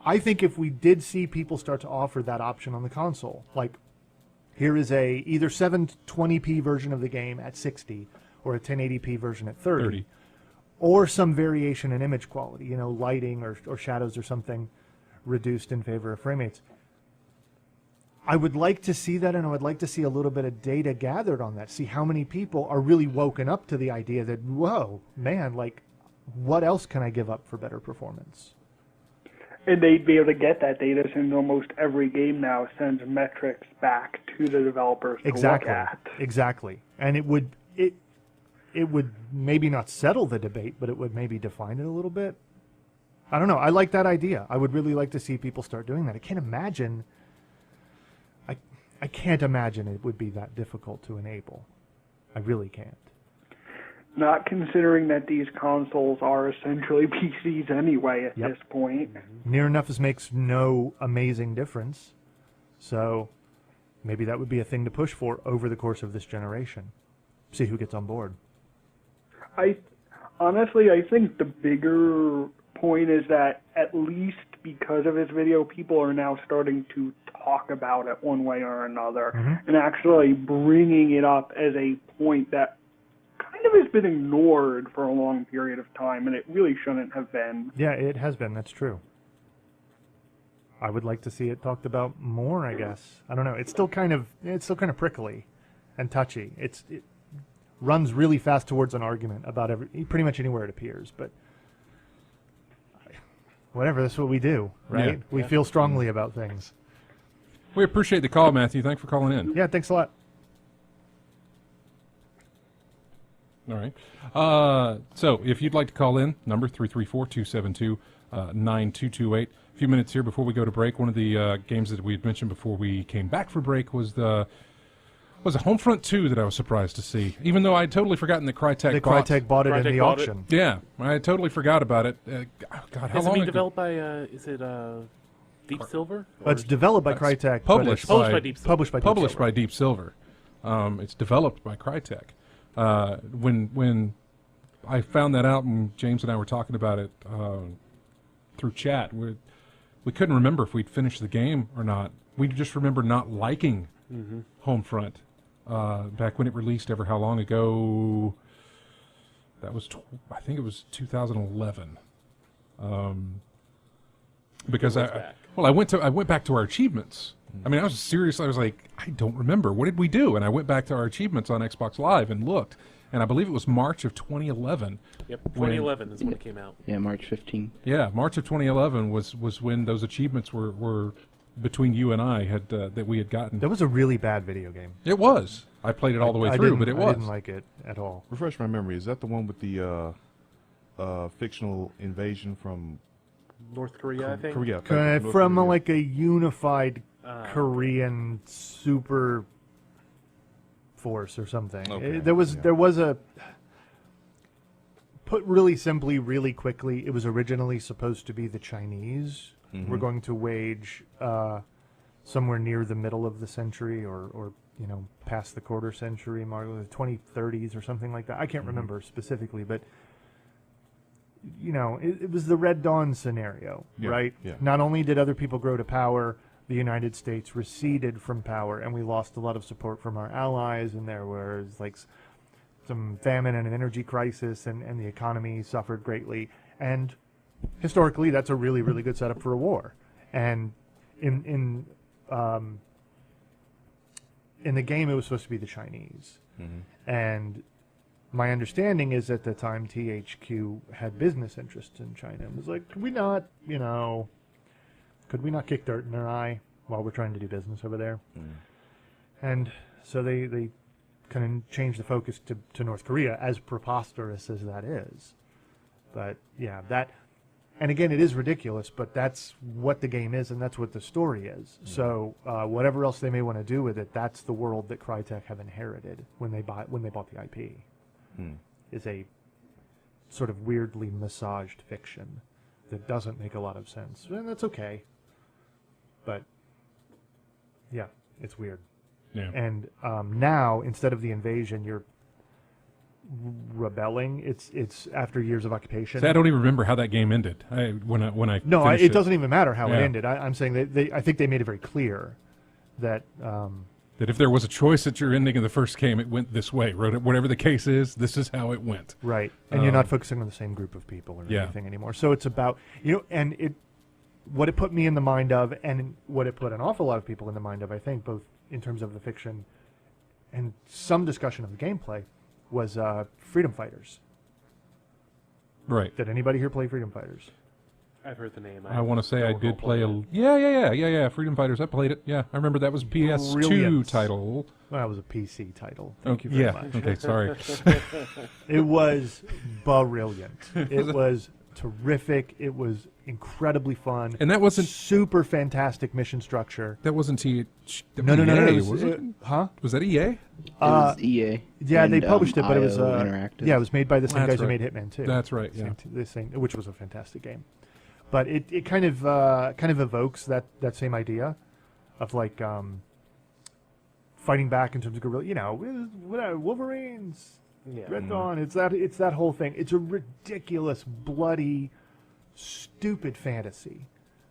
I think if we did see people start to offer that option on the console, like here is a either 720p version of the game at 60 or a 1080p version at 30. Or some variation in image quality, you know, lighting or shadows or something reduced in favor of frame rates. I would like to see that, and I would like to see a little bit of data gathered on that, see how many people are really woken up to the idea that, whoa, man, like, what else can I give up for better performance?
And they'd be able to get that data since almost every game now sends metrics back to the developers to look at.
Exactly. And it would maybe not settle the debate, but it would maybe define it a little bit. I don't know. I like that idea. I would really like to see people start doing that. I can't imagine it would be that difficult to enable. I really can't.
Not considering that these consoles are essentially PCs anyway at this point.
Near enough makes no amazing difference. So maybe that would be a thing to push for over the course of this generation. See who gets on board.
Honestly, I think the bigger point is that at least because of his video, people are now starting to talk about it one way or another and actually bringing it up as a point that kind of has been ignored for a long period of time, and it really shouldn't have been.
Yeah, it has been. That's true. I would like to see it talked about more, I guess. I don't know. It's still kind of prickly and touchy. It runs really fast towards an argument about pretty much anywhere it appears, but whatever. That's what we do, right?
Yeah.
We feel strongly about things.
We appreciate the call, Matthew. Thanks for calling in.
Yeah, thanks a lot.
All right. So if you'd like to call in, number 334-272-9228. A few minutes here before we go to break. One of the games that we had mentioned before we came back for break was a Homefront 2 that I was surprised to see, even though I had totally forgotten that Crytek
bought it in
Crytek
the
bought
auction.
Yeah, I had totally forgot about it. God, how
Is it
long
being
ago?
developed by, is it Deep Silver?
It's developed by Crytek. but
Published
it's
Published by Deep Silver.
Published by Deep Silver.
Deep Silver. It's developed by Crytek. When I found that out, and James and I were talking about it through chat, we couldn't remember if we'd finished the game or not. We just remember not liking Homefront back when it released. Ever how long ago? That was I think it was 2011. Because I went back to our achievements. I mean, I was serious. I was like, I don't remember. What did we do? And I went back to our achievements on Xbox Live and looked. And I believe it was March of 2011.
Yep, 2011 is when it came out.
Yeah, March 15th.
Yeah, March of 2011 was when those achievements were between you and I had that we had gotten.
That was a really bad video game.
It was. I played it all the way through, but it was.
I didn't like it at all.
Refresh my memory. Is that the one with the fictional invasion from
North Korea, I think.
Korea?
From like a unified Korean super force or something.
Okay,
There was a, put really simply, really quickly, it was originally supposed to be the Chinese were going to wage somewhere near the middle of the century or past the quarter century mark, the 2030s or something like that. I can't remember specifically, but it was the Red Dawn scenario, right?
Yeah.
Not only did other people grow to power, the United States receded from power, and we lost a lot of support from our allies, and there was like some famine and an energy crisis, and the economy suffered greatly. And historically, that's a really, really good setup for a war. And in the game, it was supposed to be the Chinese. And my understanding is at the time THQ had business interests in China and was like, could we not kick dirt in their eye while we're trying to do business over there? And so they kind of changed the focus to North Korea, as preposterous as that is. But yeah, and again, it is ridiculous, but that's what the game is, and that's what the story is. So whatever else they may want to do with it, that's the world that Crytek have inherited when they bought the IP. Is a sort of weirdly massaged fiction that doesn't make a lot of sense, and that's okay. But yeah, it's weird.
Yeah.
And now, instead of the invasion, you're rebelling. It's after years of occupation.
See, I don't even remember how that game ended. When I finished
it doesn't even matter how
Yeah.
it ended. I'm saying that I think they made it very clear that
that if there was a choice at your ending of the first game, it went this way. Whatever the case is, this is how it went.
right, and you're not focusing on the same group of people or
Yeah.
anything anymore. So it's about and what it put me in the mind of, and what it put an awful lot of people in the mind of, I think, both in terms of the fiction and some discussion of the gameplay, was Freedom Fighters.
Right.
Did anybody here play Freedom Fighters?
I've heard the name.
I want to say I
don't
did
recall
play
playing
Yeah. Freedom Fighters. I played it. Yeah, I remember that was a PS2
Brilliant.
title.
Well, that was a PC title. Thank you
yeah.
very much.
Okay. Sorry.
It was brilliant. It was terrific. It was incredibly fun.
And that wasn't
super fantastic mission structure.
that wasn't
No.
Was it?
Huh?
Was that EA?
It was EA.
Yeah, they
and,
published it, but it was
IO Interactive.
yeah, it was made by the same
That's
guys who
right.
made Hitman 2.
That's right. Yeah.
Which was a fantastic game. But it kind of evokes that same idea of like fighting back in terms of guerrilla. Wolverines,
Yeah.
Red Dawn. It's that whole thing. It's a ridiculous, bloody, stupid fantasy.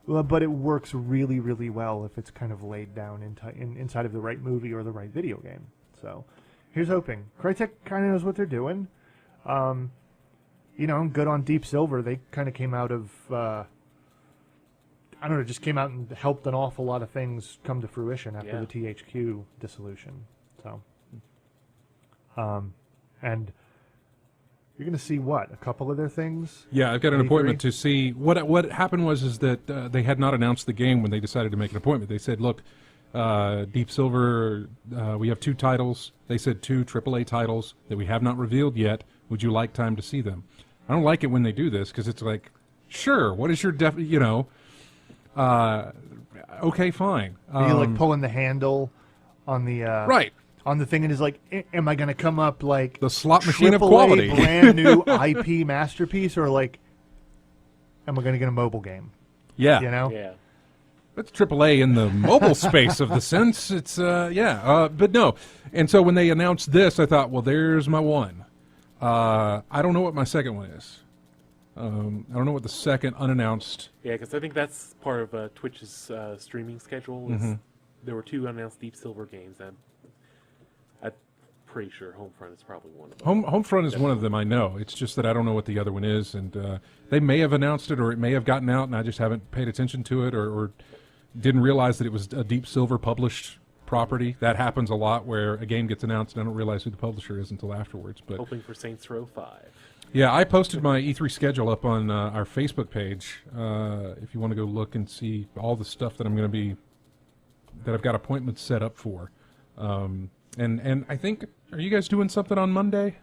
But it works really, really well if it's kind of laid down inside of the right movie or the right video game. So, here's hoping. Crytek kind of knows what they're doing. Good on Deep Silver. They kind of came out of, just came out and helped an awful lot of things come to fruition after the THQ dissolution. So, and You're going to see what? A couple of their things?
Yeah, I've got an
E3?
appointment to see what happened was that they had not announced the game when they decided to make an appointment. They said, "Look, Deep Silver, we have 2 titles." They said 2 AAA titles that we have not revealed yet. Would you like time to see them? I don't like it when they do this because it's like, sure, what is your okay, fine.
Are you like pulling the handle on the
Right.
on the thing, and is like, am I going to come up like
The slot machine of
AAA
quality.
brand new IP masterpiece, or like, am I going to get a mobile game?
Yeah.
You know,
Yeah.
That's AAA in the mobile space of the sense. It's but no. And so when they announced this, I thought, well, there's my one. I don't know what my second one is. I don't know what the second unannounced.
Yeah, because I think that's part of Twitch's streaming schedule. Is There were 2 unannounced Deep Silver games, and I'm pretty sure Homefront is probably one of them.
Homefront is one of them. I know. It's just that I don't know what the other one is, and they may have announced it, or it may have gotten out, and I just haven't paid attention to it, or didn't realize that it was a Deep Silver published property. That happens a lot, where a game gets announced and I don't realize who the publisher is until afterwards. But
Hoping for Saints Row 5.
yeah, I posted my E3 schedule up on our Facebook page. If you want to go look and see all the stuff that I've got appointments set up for. And I think, are you guys doing something on Monday?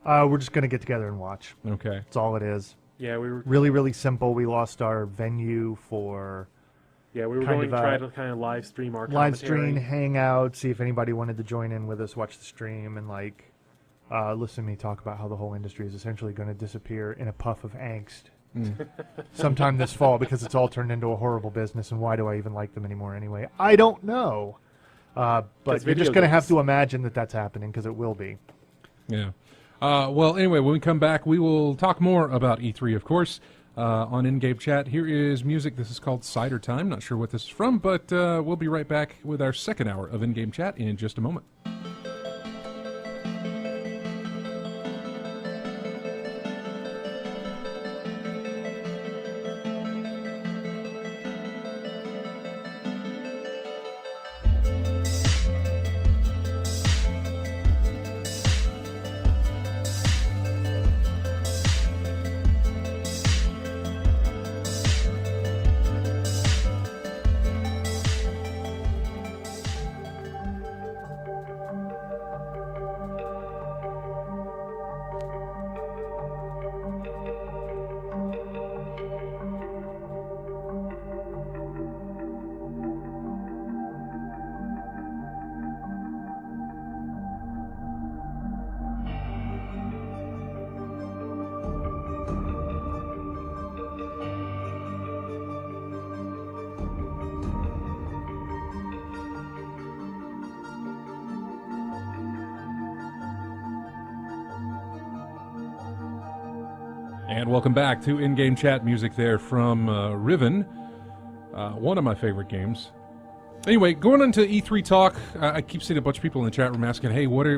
we're just going to get together and watch.
Okay.
That's all it is.
Yeah, we were.
Really, really simple. We lost our venue for
Yeah, we were
kind
going to
of,
try to kind of live stream our
live
commentary.
stream, hang out, see if anybody wanted to join in with us, watch the stream, and listen to me talk about how the whole industry is essentially going to disappear in a puff of angst sometime this fall, because it's all turned into a horrible business, and why do I even like them anymore anyway? I don't know. But you're
video
just going to have
games.
to imagine that that's happening, because it will be.
Yeah. Well, anyway, when we come back, we will talk more about E3, of course, on in-game chat. Here is music. This is called Cider Time. Not sure what this is from, but we'll be right back with our second hour of in-game chat in just a moment. And welcome back to in-game chat. Music there from Riven, one of my favorite games. Anyway, going into E3 talk, I keep seeing a bunch of people in the chat room asking, "Hey, what are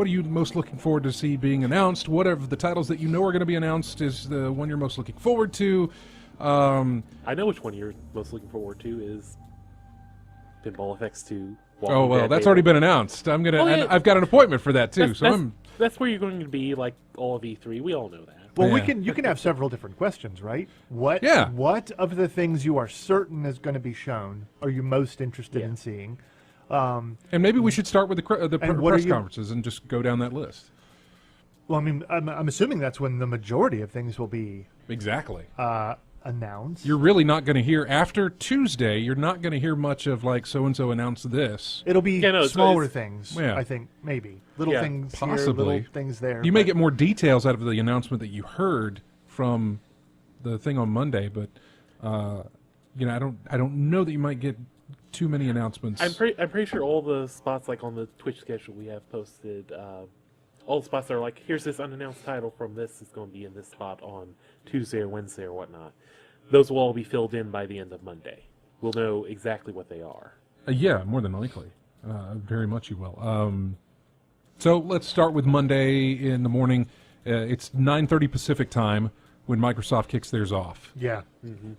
you most looking forward to see being announced? What of the titles that you know are going to be announced is the one you're most looking forward to?"
I know which one you're most looking forward to is Pinball FX2.
Oh well, that's already been announced. I'm gonna.
Oh, yeah.
And I've got an appointment for that too.
That's where you're going to be, like all of E3. We all know that.
Well,
Yeah.
you can have several different questions, right? What
Yeah.
What of the things you are certain is going to be shown are you most interested in seeing?
And maybe we should start with the
And what
press
are you-
conferences and just go down that list.
Well, I mean, I'm assuming that's when the majority of things will be
Exactly.
announced.
You're really not going to hear after Tuesday. You're not going to hear much of like so and so announced this.
It'll be
Yeah, no, it's-
smaller
it's-
things.
Yeah.
I think maybe little
Yeah,
things here,
possibly.
little things there.
You may
but-
get more details out of the announcement that you heard from the thing on Monday, but I don't know that you might get too many announcements.
I'm pretty sure all the spots like on the Twitch schedule we have posted, all the spots that are like, here's this unannounced title from this is going to be in this spot on Tuesday or Wednesday or whatnot. Those will all be filled in by the end of Monday. We'll know exactly what they are.
Yeah, more than likely. Very much you will. So let's start with Monday in the morning. It's 9:30 Pacific time when Microsoft kicks theirs off.
Yeah,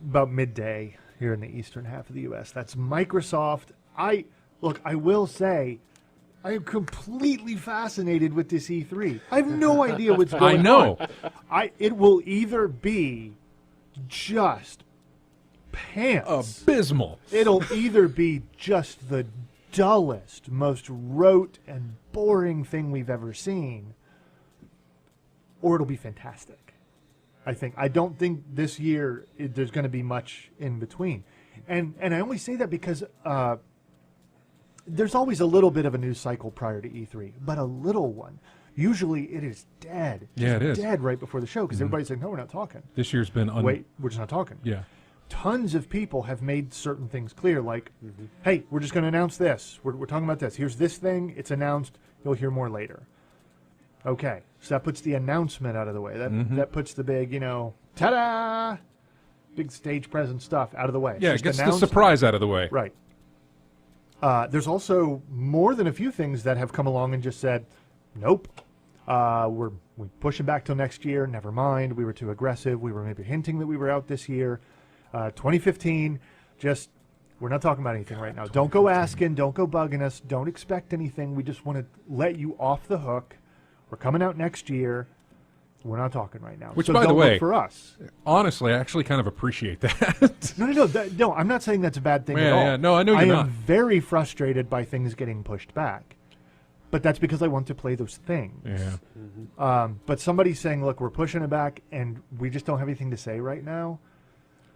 about midday here in the eastern half of the U.S. That's Microsoft. I will say, I am completely fascinated with this E3. I have no idea what's going on.
I know.
It will either be just pants.
Abysmal.
It'll either be just the dullest, most rote and boring thing we've ever seen, or it'll be fantastic. I don't think this year there's going to be much in between. And I only say that because there's always a little bit of a news cycle prior to E3, but a little one. Usually it is dead.
Yeah, it is.
Dead right before the show because everybody's like, no, we're not talking.
This year's been
Wait, we're just not talking.
Yeah.
Tons of people have made certain things clear, like, hey, we're just going to announce this. We're talking about this. Here's this thing. It's announced. You'll hear more later. Okay, so that puts the announcement out of the way. That puts the big, ta-da, big stage presence stuff out of the way.
Yeah,
It's
it gets
just
the
announced.
surprise out of the way.
Right. There's also more than a few things that have come along and just said, nope, we're pushing back till next year. Never mind. We were too aggressive. We were maybe hinting that we were out this year. 2015, just we're not talking about anything right now. Don't go asking. Don't go bugging us. Don't expect anything. We just want to let you off the hook. We're coming out next year. We're not talking right now.
Which,
so
by the
don't
way,
look for us.
Honestly, I actually kind of appreciate that.
No. I'm not saying that's a bad thing at all.
Yeah, no, I know you're
I
not.
am very frustrated by things getting pushed back, but that's because I want to play those things.
Yeah.
But somebody's saying, "Look, we're pushing it back, and we just don't have anything to say right now."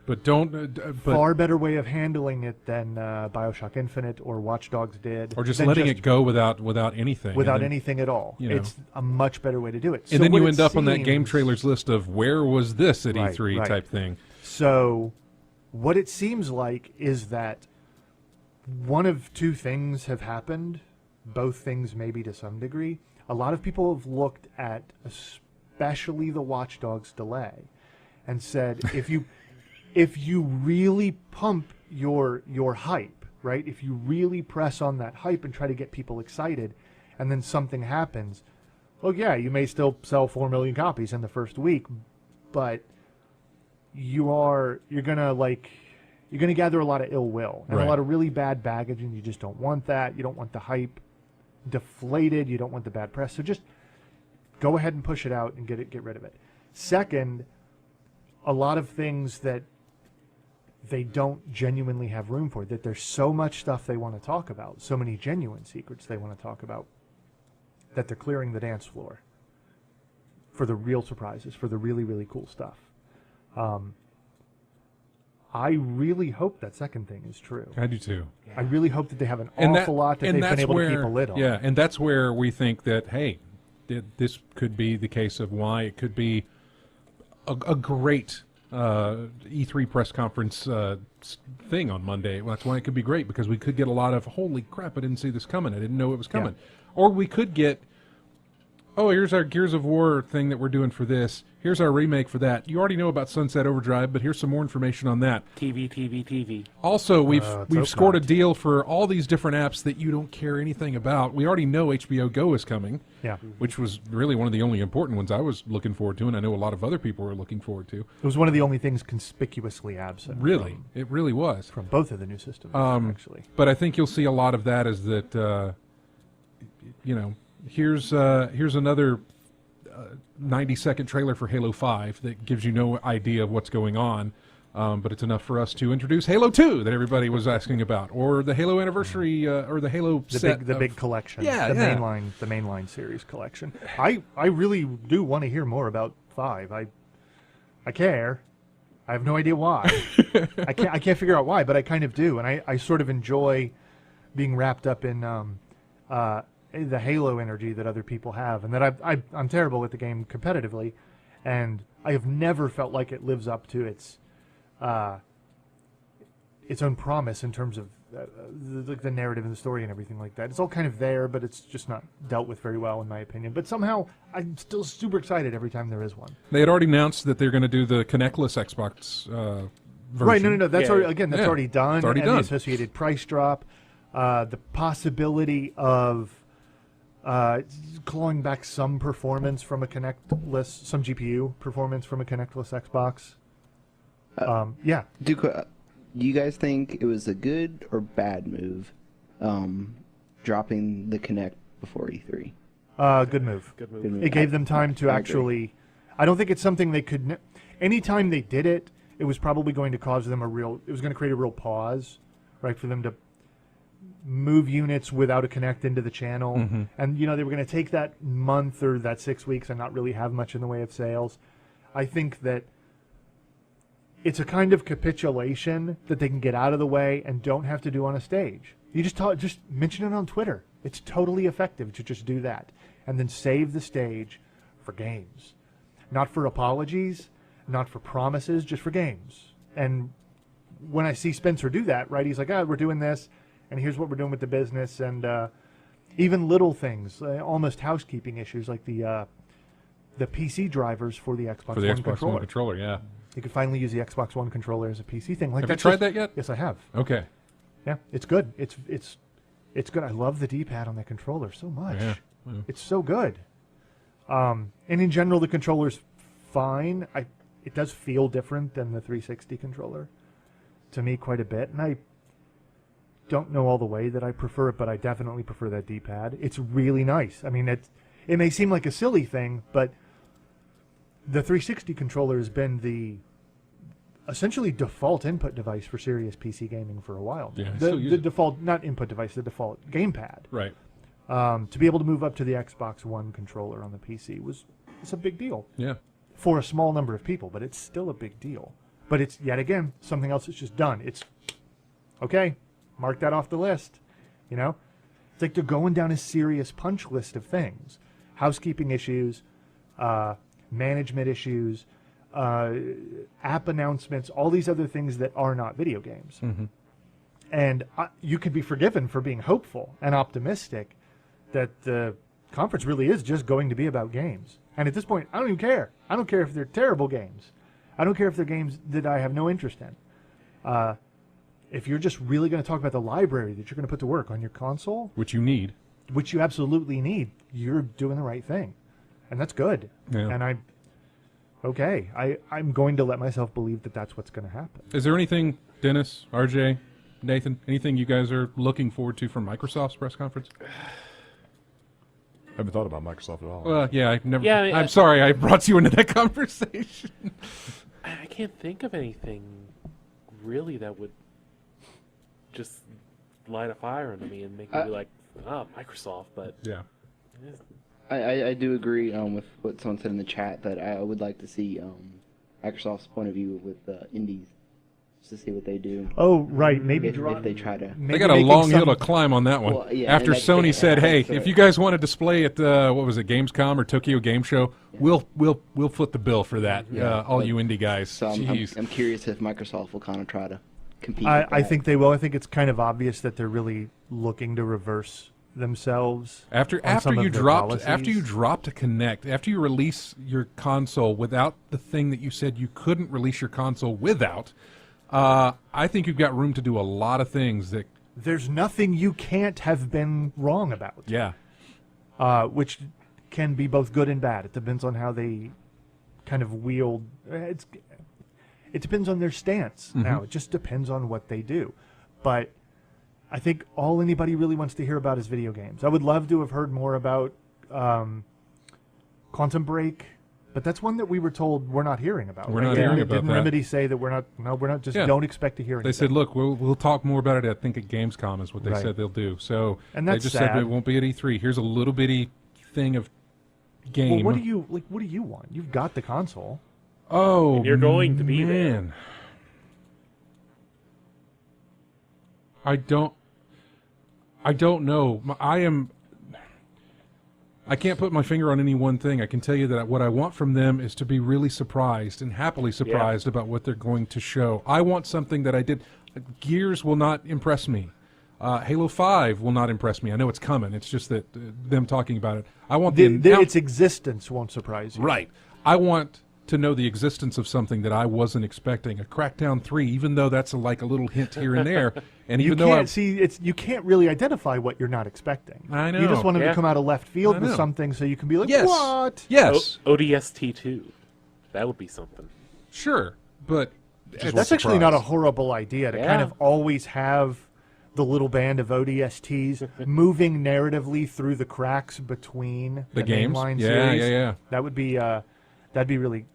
But don't. But
Far better way of handling it than BioShock Infinite or Watch Dogs did,
or just
than
letting it go without anything.
without
and then,
anything at all. It's a much better way to do it.
And
So
then
what
you
it
end up on that game
seems-
trailers list of where was this at
Right,
E3
right.
type thing.
So, what it seems like is that one of two things have happened, both things maybe to some degree. A lot of people have looked at especially the Watch Dogs delay and said, if you really pump your hype, right? If you really press on that hype and try to get people excited, and then something happens, well, yeah, you may still sell 4 million copies in the first week, but you're gonna gather a lot of ill will and
Right.
a lot of really bad baggage, and you just don't want that. You don't want the hype deflated. You don't want the bad press. So just go ahead and push it out and get rid of it. Second, a lot of things that they don't genuinely have room for, that there's so much stuff they want to talk about, so many genuine secrets they want to talk about, that they're clearing the dance floor for the real surprises, for the really, really cool stuff. I really hope that second thing is true.
I do too.
I really hope that they have an
And
awful lot that they've been able to keep a lid on.
Yeah, and that's where we think that, hey, this could be the case of why it could be a great E3 press conference thing on Monday. Well, that's why it could be great, because we could get a lot of, holy crap, I didn't see this coming. I didn't know it was coming. Or we could get, oh, here's our Gears of War thing that we're doing for this. Here's our remake for that. You already know about Sunset Overdrive, but here's some more information on that.
TV.
Also, we've
hope
scored
not.
a deal for all these different apps that you don't care anything about. We already know HBO Go is coming,
Yeah.
which was really one of the only important ones I was looking forward to, and I know a lot of other people were looking forward to.
It was one of the only things conspicuously absent.
Really, it really was.
From both of the new systems, actually.
But I think you'll see a lot of that as that, here's another 90-second trailer for Halo 5 that gives you no idea of what's going on, but it's enough for us to introduce Halo 2 that everybody was asking about, or the Halo anniversary, or the Halo
The big collection.
Yeah,
the
yeah.
mainline series collection. I really do want to hear more about 5. I care. I have no idea why. I can't figure out why, but I kind of do, and I sort of enjoy being wrapped up in the Halo energy that other people have, and that I'm terrible with the game competitively, and I have never felt like it lives up to its own promise in terms of the narrative and the story and everything like that. It's all kind of there, but it's just not dealt with very well, in my opinion. But somehow, I'm still super excited every time there is one.
They had already announced that they're going to do the Connectless Xbox version.
Right? No. That's
Yeah.
that's
Yeah.
already done.
It's already
and
done.
the associated price drop, the possibility of clawing back some performance from a Connectless, some GPU performance from a Connectless Xbox. Yeah.
Do you guys think it was a good or bad move, dropping the Kinect before E3.
Good move.
Good move.
Good move.
It gave them time to
I agree.
actually. I don't think it's something they could. Anytime they did it, it was probably going to cause them it was going to create a real pause, right, for them to move units without a connect into the channel.
Mm-hmm.
And, they were going to take that month or that 6 weeks and not really have much in the way of sales. I think that it's a kind of capitulation that they can get out of the way and don't have to do on a stage. You just mention it on Twitter. It's totally effective to just do that. And then save the stage for games. Not for apologies, not for promises, just for games. And when I see Spencer do that, right, he's like, we're doing this, and here's what we're doing with the business, and even little things, almost housekeeping issues, like the PC drivers for the Xbox
For the
One
Xbox
controller.
One controller, yeah.
You can finally use the Xbox One controller as a PC thing. Like
Have you tried that yet?
Yes, I have.
Okay.
Yeah, it's good. It's good. I love the D-pad on that controller so much.
Yeah. Yeah.
It's so good. And in general, the controller's fine. It does feel different than the 360 controller to me quite a bit, and I don't know all the way that I prefer it, but I definitely prefer that D-pad. It's really nice. I mean, it may seem like a silly thing, but the 360 controller has been the essentially default input device for serious PC gaming for a while.
Yeah, I
the
still use
the
it.
default, not input device, the default gamepad.
Right.
To be able to move up to the Xbox One controller on the PC it's a big deal
Yeah.
for a small number of people, but it's still a big deal. But it's, yet again, something else that's just done. It's, okay, mark that off the list, It's like they're going down a serious punch list of things. Housekeeping issues, management issues, app announcements, all these other things that are not video games.
Mm-hmm.
And you could be forgiven for being hopeful and optimistic that the conference really is just going to be about games. And at this point, I don't even care. I don't care if they're terrible games. I don't care if they're games that I have no interest in. If you're just really going to talk about the library that you're going to put to work on your console,
Which you need.
which you absolutely need, you're doing the right thing. And that's good.
Yeah.
And I'm going to let myself believe that that's what's going to happen.
Is there anything, Dennis, RJ, Nathan, anything you guys are looking forward to from Microsoft's press conference?
I haven't thought about Microsoft at all.
Well, yeah, I've never.
Yeah, I mean,
I'm sorry, I brought you into that conversation.
I can't think of anything really that would just light a fire under me and make me be like, Microsoft, but
Yeah.
I do agree with what someone said in the chat that I would like to see Microsoft's point of view with indies, just to see what they do.
Oh, right. Maybe
If they try to.
They got a long hill to climb on that one.
Well, yeah,
After
and that's-
Sony
yeah,
said, "Hey,
that's
if you guys want to display at what was it, Gamescom or Tokyo Game Show, we'll foot the bill for that. All
but-
you indie guys."
So
Jeez.
I'm curious if Microsoft will kind of try to compete. with
I
that.
think they will. I think it's kind of obvious that they're really looking to reverse themselves.
After
some
you
of their
dropped
policies.
a Connect, after you release your console without the thing that you said you couldn't release your console without, I think you've got room to do a lot of things that.
There's nothing you can't have been wrong about.
Yeah.
Which can be both good and bad. It depends on how they kind of wield. It depends on their stance. Now, it just depends on what they do. But I think all anybody really wants to hear about is video games. I would love to have heard more about Quantum Break, but that's one that we were told we're not hearing about.
We're not hearing about
Didn't
that.
Remedy say that we're not? No, we're not. Just
Yeah.
don't expect to hear anything.
They said, "Look, we'll talk more about it. I think at Gamescom is what they
Right.
said they'll do." So
And
they
that's
just said
sad.
it won't be at E3. Here's a little bitty thing of game.
Well, what do you want? You've got the console.
Oh,
And you're going to be there.
man. I don't know. I can't put my finger on any one thing. I can tell you that what I want from them is to be really surprised and happily surprised about what they're going to show. I want something that I did. Gears will not impress me. Halo 5 will not impress me. I know it's coming. It's just that them talking about it. I want
Its existence won't surprise you.
Right. I want to know the existence of something that I wasn't expecting. A Crackdown 3, even though that's like a little hint here and there. And
You
even though
can't you can't really identify what you're not expecting.
I know.
You just want them
Yeah.
to come out of left field
I
with
know.
something so you can be like,
Yes.
what?
Yes.
ODST2. That would be something.
Sure. But
That's actually not a horrible idea to kind
Yeah.
of always have the little band of ODSTs moving narratively through the cracks between
The games?
mainline
Yeah,
series.
yeah.
That would be that'd be really.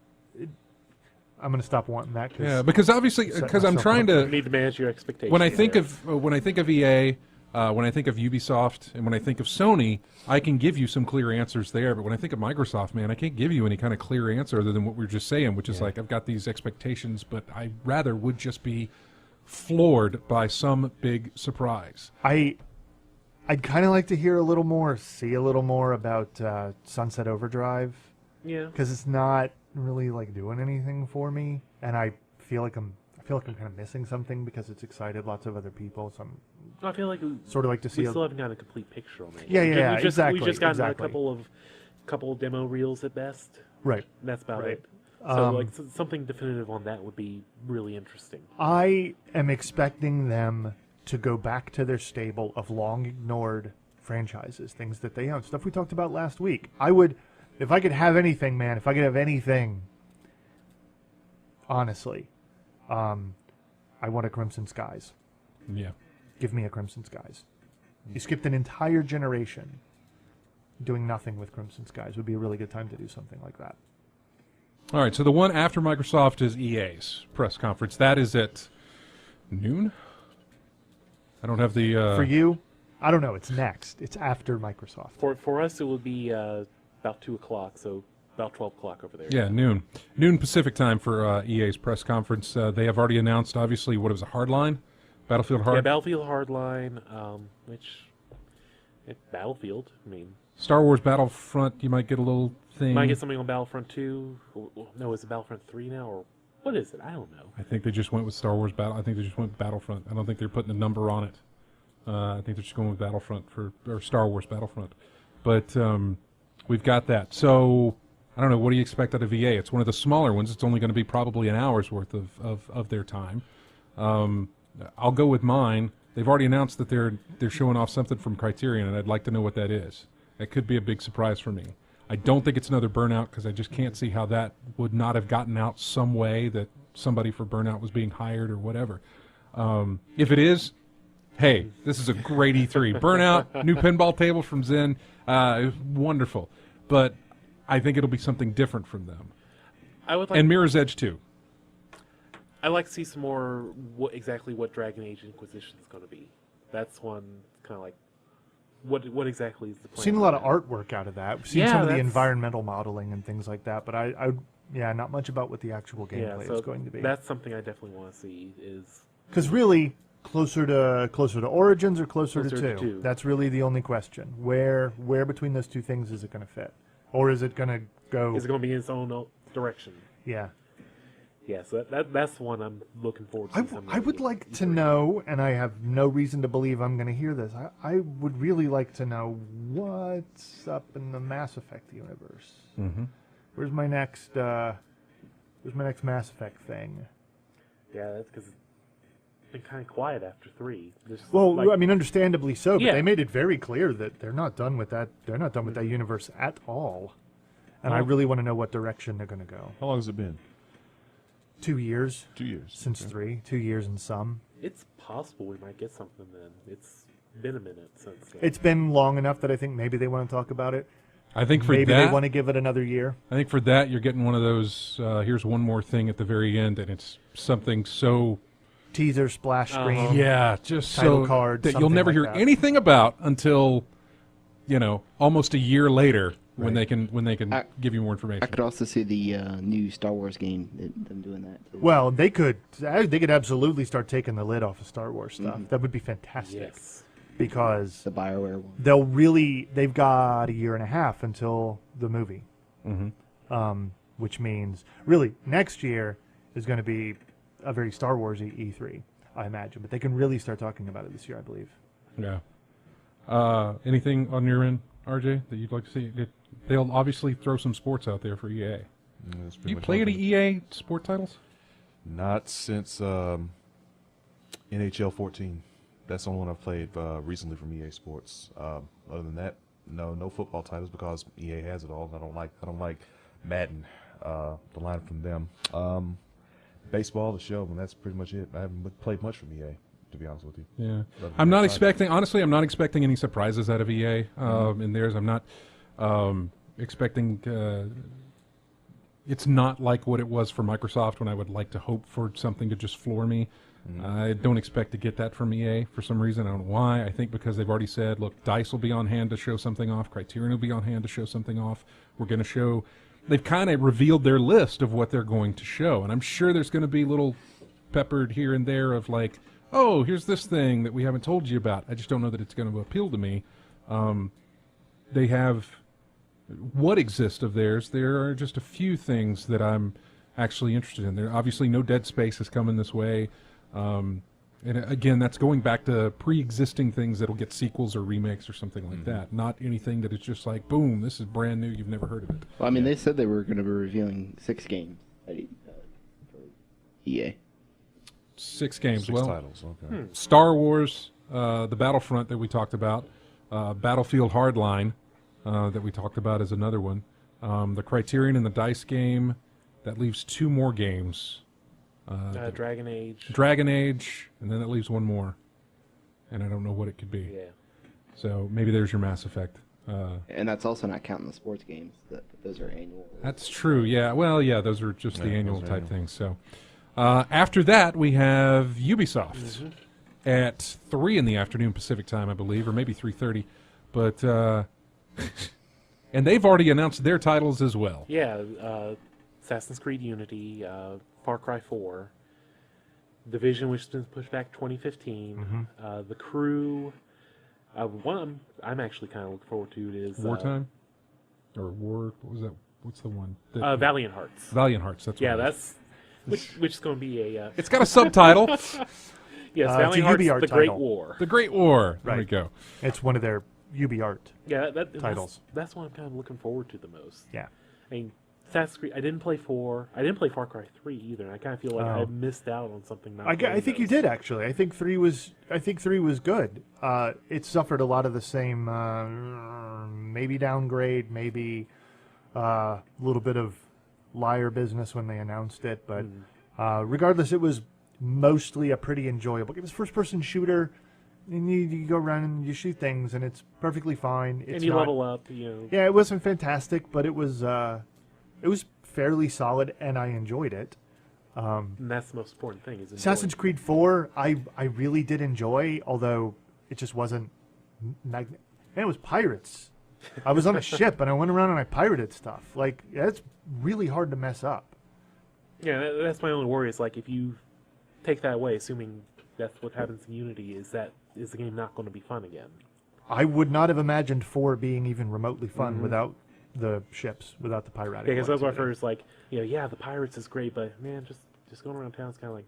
I'm going to stop wanting that.
Yeah, because obviously,
set
because I'm
myself
trying
up.
You
to.
need to manage your expectations.
When I think
there.
of EA, when I think of Ubisoft, and when I think of Sony, I can give you some clear answers there. But when I think of Microsoft, man, I can't give you any kind of clear answer other than what we were just saying, which is like I've got these expectations, but I rather would just be floored by some big surprise.
I'd kind of like to hear a little more, see a little more about Sunset Overdrive,
yeah,
because it's not really like doing anything for me, and I feel like I'm kind of missing something because it's excited lots of other people. So I'm
I feel like
sort of like to see.
we still haven't gotten a complete picture on it.
Yeah, yeah, exactly,
We've just gotten
exactly.
a couple of demo reels at best.
Right.
That's about
Right.
it. So like something definitive on that would be really interesting.
I am expecting them to go back to their stable of long ignored franchises, things that they own, stuff we talked about last week. I would, if I could have anything, man, if I could have anything, honestly, I want a Crimson Skies.
Yeah.
Give me a Crimson Skies. You skipped an entire generation doing nothing with Crimson Skies. Would be a really good time to do something like that.
All right, so the one after Microsoft is EA's press conference. That is at noon? I don't have the...
For you, I don't know. It's next. It's after Microsoft.
For us, it would be about 2 o'clock, so about 12 o'clock over there.
Yeah, noon. Noon Pacific time for EA's press conference. They have already announced, obviously, what it was, a Hardline? Battlefield Hard?
Yeah, Battlefield Hardline, Battlefield, I mean...
Star Wars Battlefront, you might get a little thing.
Might get something on Battlefront 2. No, is it Battlefront 3 now, or what is it? I don't know.
I think they just went with Star Wars I think they just went with Battlefront. I don't think they're putting a number on it. I think they're just going with Battlefront or Star Wars Battlefront. But we've got that. So, I don't know, what do you expect out of EA? It's one of the smaller ones. It's only going to be probably an hour's worth of their time. I'll go with mine. They've already announced that they're showing off something from Criterion, and I'd like to know what that is. That could be a big surprise for me. I don't think it's another Burnout because I just can't see how that would not have gotten out some way that somebody for Burnout was being hired or whatever. If it is, hey, this is a great E3. Burnout, new pinball table from Zen, wonderful. But I think it'll be something different from them.
I would like,
And Mirror's Edge too.
I'd like to see some more exactly what Dragon Age Inquisition is going to be. That's one kind of like, what exactly is the plan?
Seen a lot of artwork out of that. We've seen
Yeah,
some of the
that's-
environmental modeling and things like that, but I not much about what the actual gameplay
so
is going to be.
That's something I definitely want to see. Is
Because really, closer to Origins or closer to
Closer to
2?
two.
That's really the only question. Where between those two things is it going to fit, or is it going to go?
it going to be in its own direction?
Yeah.
Yeah, so that's one I'm looking forward to.
I would like to know, and I have no reason to believe I'm going to hear this. I would really like to know what's up in the Mass Effect universe.
Mm-hmm.
Where's my next Mass Effect thing?
Yeah, that's because it's been kind of quiet after 3.
Well, I mean, understandably so, but
Yeah.
they made it very clear that they're not done with that. They're not done with that universe at all. And I
Well-
really want to know what direction they're going to go.
How long has it been?
2 years
2 years.
since
Okay.
3. 2 years and some.
it's possible we might get something then. It's been a minute since.
It's been long enough that I think maybe they want to talk about it.
I think for
Maybe
that,
they want to give it another year.
I think for that you're getting one of those. Here's one more thing at the very end, and it's something so
Teaser, splash screen.
just
Title
so
card,
that you'll
something
never
like
hear
that.
anything about until almost a year later when they can give you more
I
information.
could also see the new Star Wars game, them doing that too.
Well, they could absolutely start taking the lid off of Star Wars stuff. That would be fantastic.
Yes.
Because
The BioWare one.
they've got a year and a half until the movie. Which means really next year is going to be a very Star Wars E3, I imagine. But they can really start talking about it this year, I believe.
Yeah. Anything on your end, RJ, that you'd like to see? They'll obviously throw some sports out there for EA.
Yeah, that's pretty
You
much
play
all
any
good.
EA sport titles?
Not since NHL 14. That's the only one I've played recently from EA Sports. Other than that, no football titles because EA has it all. I don't like Madden, the line from them. Baseball, the show, and that's pretty much it. I haven't played much from EA. to be honest with you.
Yeah,
But
I'm not
yeah,
expecting. Honestly, I'm not expecting any surprises out of EA in theirs. I'm not expecting. It's not like what it was for Microsoft when I would like to hope for something to just floor me. I don't expect to get that from EA for some reason. I don't know why. I think because they've already said, look, DICE will be on hand to show something off. Criterion will be on hand to show something off. We're going to show. They've kind of revealed their list of what they're going to show, and I'm sure there's going to be little peppered here and there of like, oh, here's this thing that we haven't told you about. I just don't know that it's going to appeal to me. They have what exists of theirs. There are just a few things that I'm actually interested in. There obviously no Dead Space is coming this way. And again, that's going back to pre-existing things that'll get sequels or remakes or something like that. Not anything that is just like, boom, this is brand new. You've never heard of it.
Well, I mean, they said they were going to be revealing 6 games for EA.
6 games.
6
well,
titles. Okay.
Star Wars, the Battlefront that we talked about, Battlefield Hardline that we talked about is another one. The Criterion and the DICE game, that leaves 2 more games.
Dragon Age.
Dragon Age, and then that leaves 1 more. And I don't know what it could be.
Yeah.
So maybe there's your Mass Effect.
And that's also not counting the sports games. Those are annual.
That's true, yeah. Well, yeah, those are just the
Yeah,
annual
those are
type
annual.
things. So after that, we have Ubisoft at 3 in the afternoon Pacific time, I believe, or maybe 3:30. But and they've already announced their titles as well.
Yeah, Assassin's Creed Unity, Far Cry 4, Division, which has been pushed back 2015, The Crew. One I'm actually kind of looking forward to is
Wartime? Or War, what was that? What's the one?
Valiant Hearts.
Valiant Hearts, that's
Yeah,
what it is.
that's which is going to be a
It's got a subtitle.
yes,
it's a
Valiant Hearts,
UbiArt
The Great
title.
War.
The Great War. There we
Right.
go.
It's one of their UbiArt
Yeah,
titles.
That's what I'm kind of looking forward to the most.
Yeah.
I mean, Assassin's Creed. I didn't play 4. I didn't play Far Cry 3 either. And I kind of feel like
Oh.
I missed out on something. Not
I
playing
think you
those.
did actually. I think three was good. It suffered a lot of the same, maybe downgrade, maybe a little bit of liar business when they announced it, but regardless, it was mostly a pretty enjoyable. It was first-person shooter, and you go around and you shoot things, and it's perfectly fine. It's
And you
not-
level up. You know.
Yeah, it wasn't fantastic, but it was fairly solid, and I enjoyed it.
And that's the most important thing. Is
Assassin's
enjoying
Creed 4, I really did enjoy, although it just wasn't. And it was pirates. I was on a ship and I went around and I pirated stuff. Like, that's really hard to mess up.
it. Yeah, that's my only worry. Is like if you take that away, assuming that's what happens in Unity, is the game not going to be fun again?
I would not have imagined 4 being even remotely fun without the ships, without the piratic.
Yeah, because that's what I
activity.
first like. Yeah, the pirates is great, but man, just going around town is kind of like.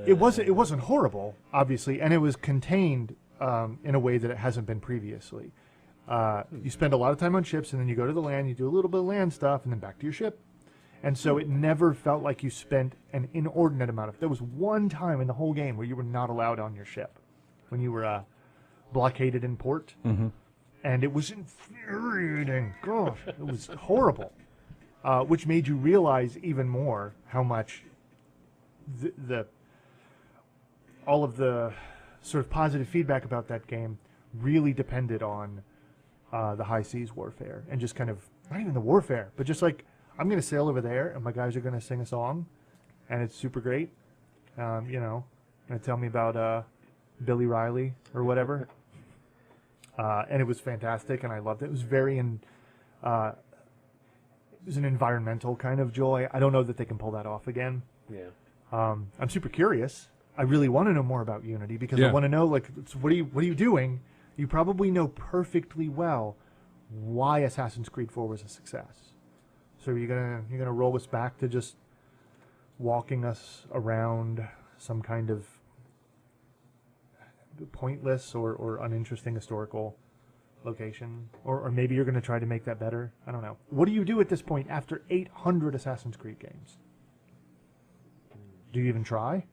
It wasn't horrible, obviously, and it was contained in a way that it hasn't been previously. You spend a lot of time on ships, and then you go to the land, you do a little bit of land stuff, and then back to your ship. And so it never felt like you spent an inordinate amount of. There was one time in the whole game where you were not allowed on your ship, when you were blockaded in port, and it was infuriating. Gosh, it was horrible, which made you realize even more how much all of the sort of positive feedback about that game really depended on the high seas warfare, and just kind of not even the warfare, but just like, I'm going to sail over there and my guys are going to sing a song and it's super great. Going to tell me about Billy Riley or whatever. And it was fantastic and I loved it. It was it was an environmental kind of joy. I don't know that they can pull that off again.
Yeah.
I'm super curious. I really want to know more about Unity because
Yeah.
I want to know, like, what are you doing? You probably know perfectly well why Assassin's Creed 4 was a success. So you're gonna roll us back to just walking us around some kind of pointless or uninteresting historical location, or maybe you're going to try to make that better. I don't know. What do you do at this point after 800 Assassin's Creed games? Do you even try?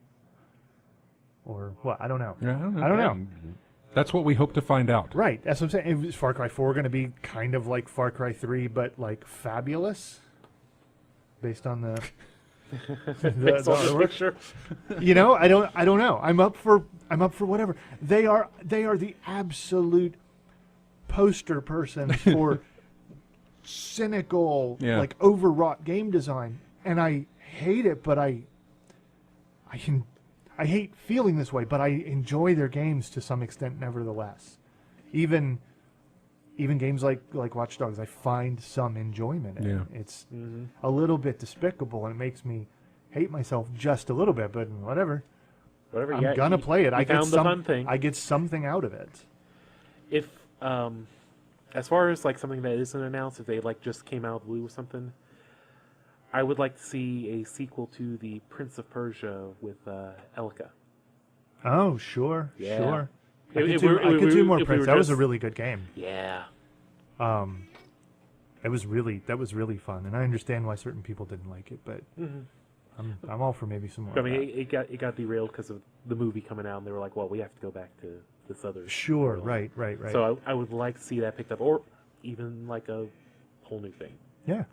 Or what? I don't know.
Yeah,
I don't know.
That's what we hope to find out.
Right. That's what I'm saying. Is Far Cry 4 going to be kind of like Far Cry 3, but like fabulous? Based on the
Based on the
artwork?
picture.
I don't know. I'm up for I'm up for whatever. They are the absolute poster persons for cynical,
Yeah.
like overwrought game design, and I hate it. But I hate feeling this way, but I enjoy their games to some extent, nevertheless. Even games like Watch Dogs, I find some enjoyment in.
Yeah.
It's a little bit despicable, and it makes me hate myself just a little bit. But whatever.
Whatever.
I'm
yeah,
gonna play it.
You found the fun thing.
I get something out of it.
If as far as like something that isn't announced, if they like just came out of the blue with something, I would like to see a sequel to the Prince of Persia with Elka.
Oh, sure,
Yeah.
sure. I
If
could
we
do
were-
more
if we
Prince.
were
That was a
just-
really good game.
Yeah.
That was really fun, and I understand why certain people didn't like it, but I'm all for maybe some more.
I
of
mean,
that.
it got derailed because of the movie coming out, and they were like, "Well, we have to go back to this other."
Sure,
world.
right.
So I would like to see that picked up, or even like a whole new thing.
Yeah.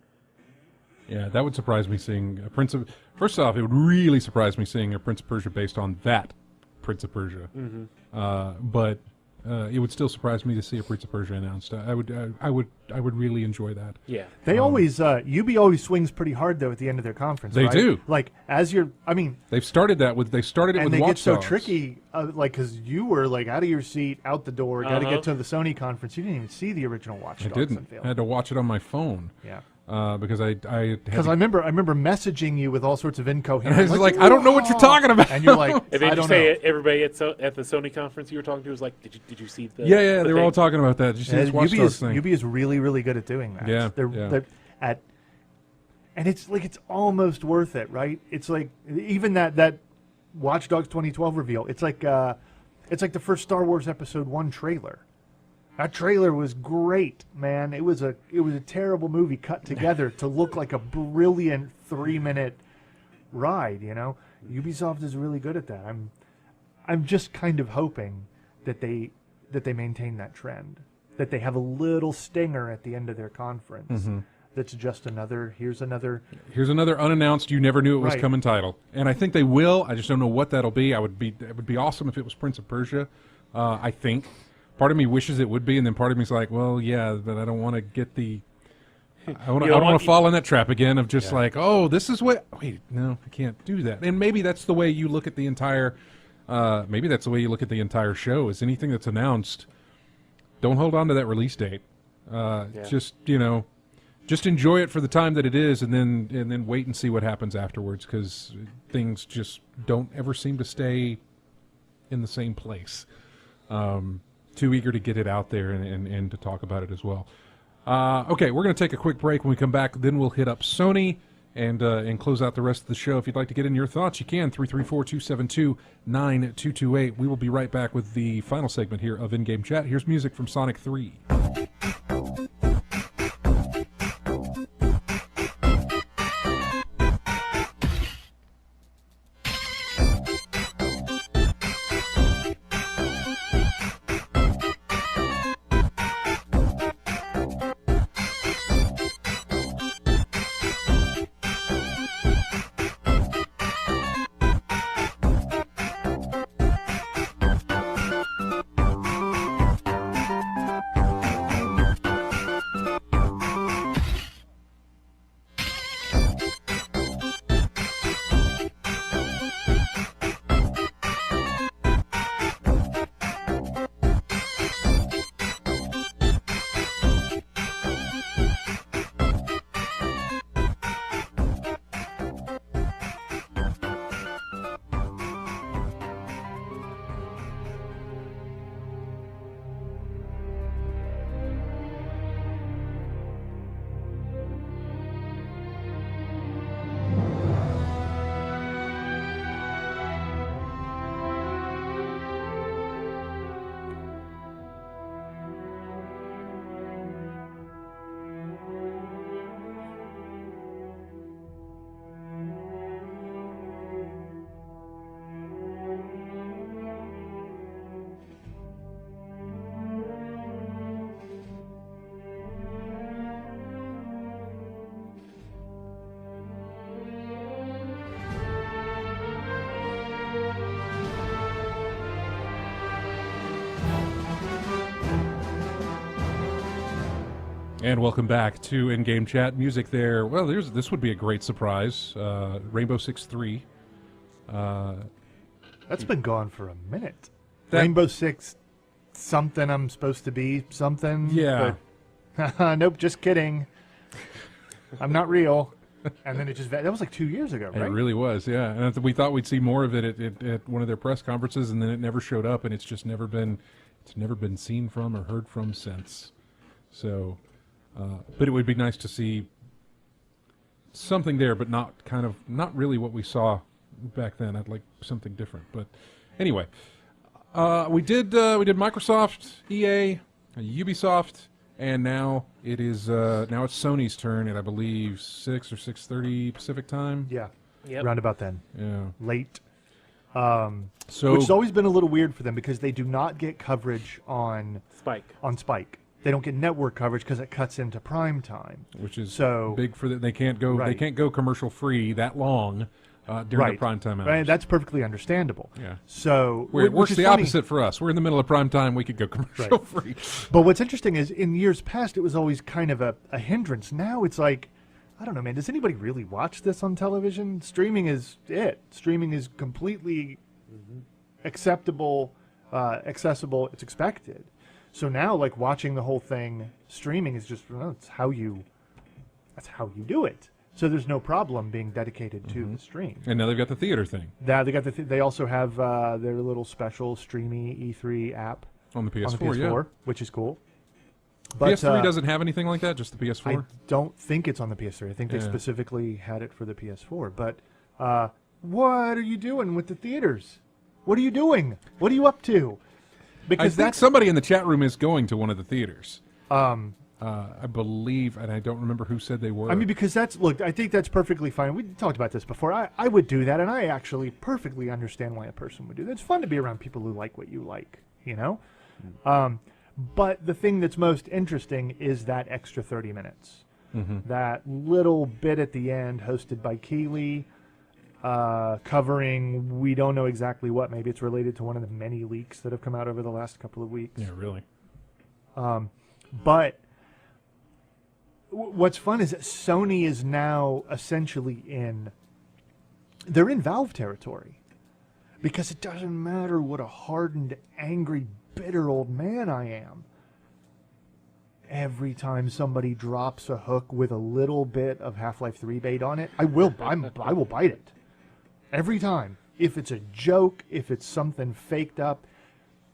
Yeah, that would surprise me seeing a Prince of... First off, it would really surprise me seeing a Prince of Persia based on that Prince of Persia. But it would still surprise me to see a Prince of Persia announced. I would really enjoy that.
Yeah.
They always Ubi always swings pretty hard though at the end of their conference.
They
right?
do.
Like as you're, I mean,
They've started that with... They started it
and
with
they
Watch
get so
Dogs.
tricky, like because you were like out of your seat, out the door, got to
Uh-huh.
get to the Sony conference. You didn't even see the original Watch
I
Dogs
didn't.
unveil.
I had to watch it on my phone.
Yeah.
Because I had
Because
to-
I remember messaging you with all sorts of incoherent.
I was like, I don't know what you're talking about.
And you're like,
And
I
then you
don't
say
know.
everybody at the Sony conference you were talking to was like, "Did you see the?"
Yeah,
the
they were all
thing?"
talking about that. Did you see this Watch
UB
Dogs
is
thing?
UB is really really good at doing that.
Yeah,
they're,
yeah.
they're at, and it's like it's almost worth it, right? It's like even that Watch Dogs 2012 reveal. It's like the first Star Wars Episode 1 trailer. That trailer was great, man. It was a terrible movie cut together to look like a brilliant 3-minute ride. You know, Ubisoft is really good at that. I'm just kind of hoping that they maintain that trend, that they have a little stinger at the end of their conference. That's just here's another.
Here's another unannounced, you never knew it was
Right.
coming title, and I think they will. I just don't know what that'll be. It would be awesome if it was Prince of Persia. I think part of me wishes it would be, and then part of me's like, well, yeah, but I don't want to get the. I don't want to fall in that trap again of just like, oh, this is what. Wait, no, I can't do that. And maybe that's the way you look at the entire. Maybe that's the way you look at the entire show. Is anything that's announced, don't hold on to that release date. Just just enjoy it for the time that it is, and then wait and see what happens afterwards, because things just don't ever seem to stay in the same place. Too eager to get it out there and to talk about it as well. Okay, we're going to take a quick break. When we come back, then we'll hit up Sony and close out the rest of the show. If you'd like to get in your thoughts, you can. 334-272-9228. We will be right back with the final segment here of In-Game Chat. Here's music from Sonic 3. And welcome back to In-Game Chat. Music there. Well, this would be a great surprise. Rainbow Six 3.
That's been gone for a minute.
That-
Rainbow Six, something I'm supposed to be, something.
Yeah.
But, nope, just kidding. I'm not real. And then that was like 2 years ago, right?
It really was, yeah. And we thought we'd see more of it at one of their press conferences, and then it never showed up, and it's just never been seen from or heard from since. So, but it would be nice to see something there, but not really what we saw back then. I'd like something different. But anyway, we did Microsoft, EA, Ubisoft. And now it's Sony's turn at, I believe, 6 or 6:30 Pacific time.
Yeah.
Yep.
Around about then.
Yeah.
Late.
So
Which has always been a little weird for them because they do not get coverage on
Spike.
They don't get network coverage because it cuts into prime time.
which is
So-
big for them. They can't go. They
Right.
can't go commercial free that long during
Right.
the prime time hours.
Right, that's perfectly understandable.
Yeah.
So
It
which
works
is
the
funny.
opposite for us. We're in the middle of prime time. We could go commercial free.
But what's interesting is in years past, it was always kind of a hindrance. Now it's like, I don't know, man. Does anybody really watch this on television? Streaming is it. Streaming is completely acceptable, accessible. It's expected. So now, like watching the whole thing, streaming is just that's how you do it. So there's no problem being dedicated to the stream.
And now they've got the theater thing
Now they got they also have their little special Streamy E3 app
on the PS4.
on the PS4,
Yeah.
which is cool. But,
PS3 doesn't have anything like that. Just the PS4.
I don't think it's on the PS3. I think they
Yeah.
specifically had it for the PS4. But what are you doing with the theaters? What are you doing? What are you up to?
I
Because
think
that's
somebody in the chat room is going to one of the theaters. I believe, and I don't remember who said they were.
I mean, because look, I think that's perfectly fine. We talked about this before. I would do that, and I actually perfectly understand why a person would do that. It's fun to be around people who like what you like, you know? But the thing that's most interesting is that extra 30 minutes. That little bit at the end hosted by Keeley, covering we don't know exactly what. Maybe it's related to one of the many leaks that have come out over the last couple of weeks.
yeah, really.
But what's fun is that Sony is now essentially they're in Valve territory. Because it doesn't matter what a hardened, angry, bitter old man I am. Every time somebody drops a hook with a little bit of Half-Life 3 bait on it, I will bite it. Every time. If it's a joke, if it's something faked up,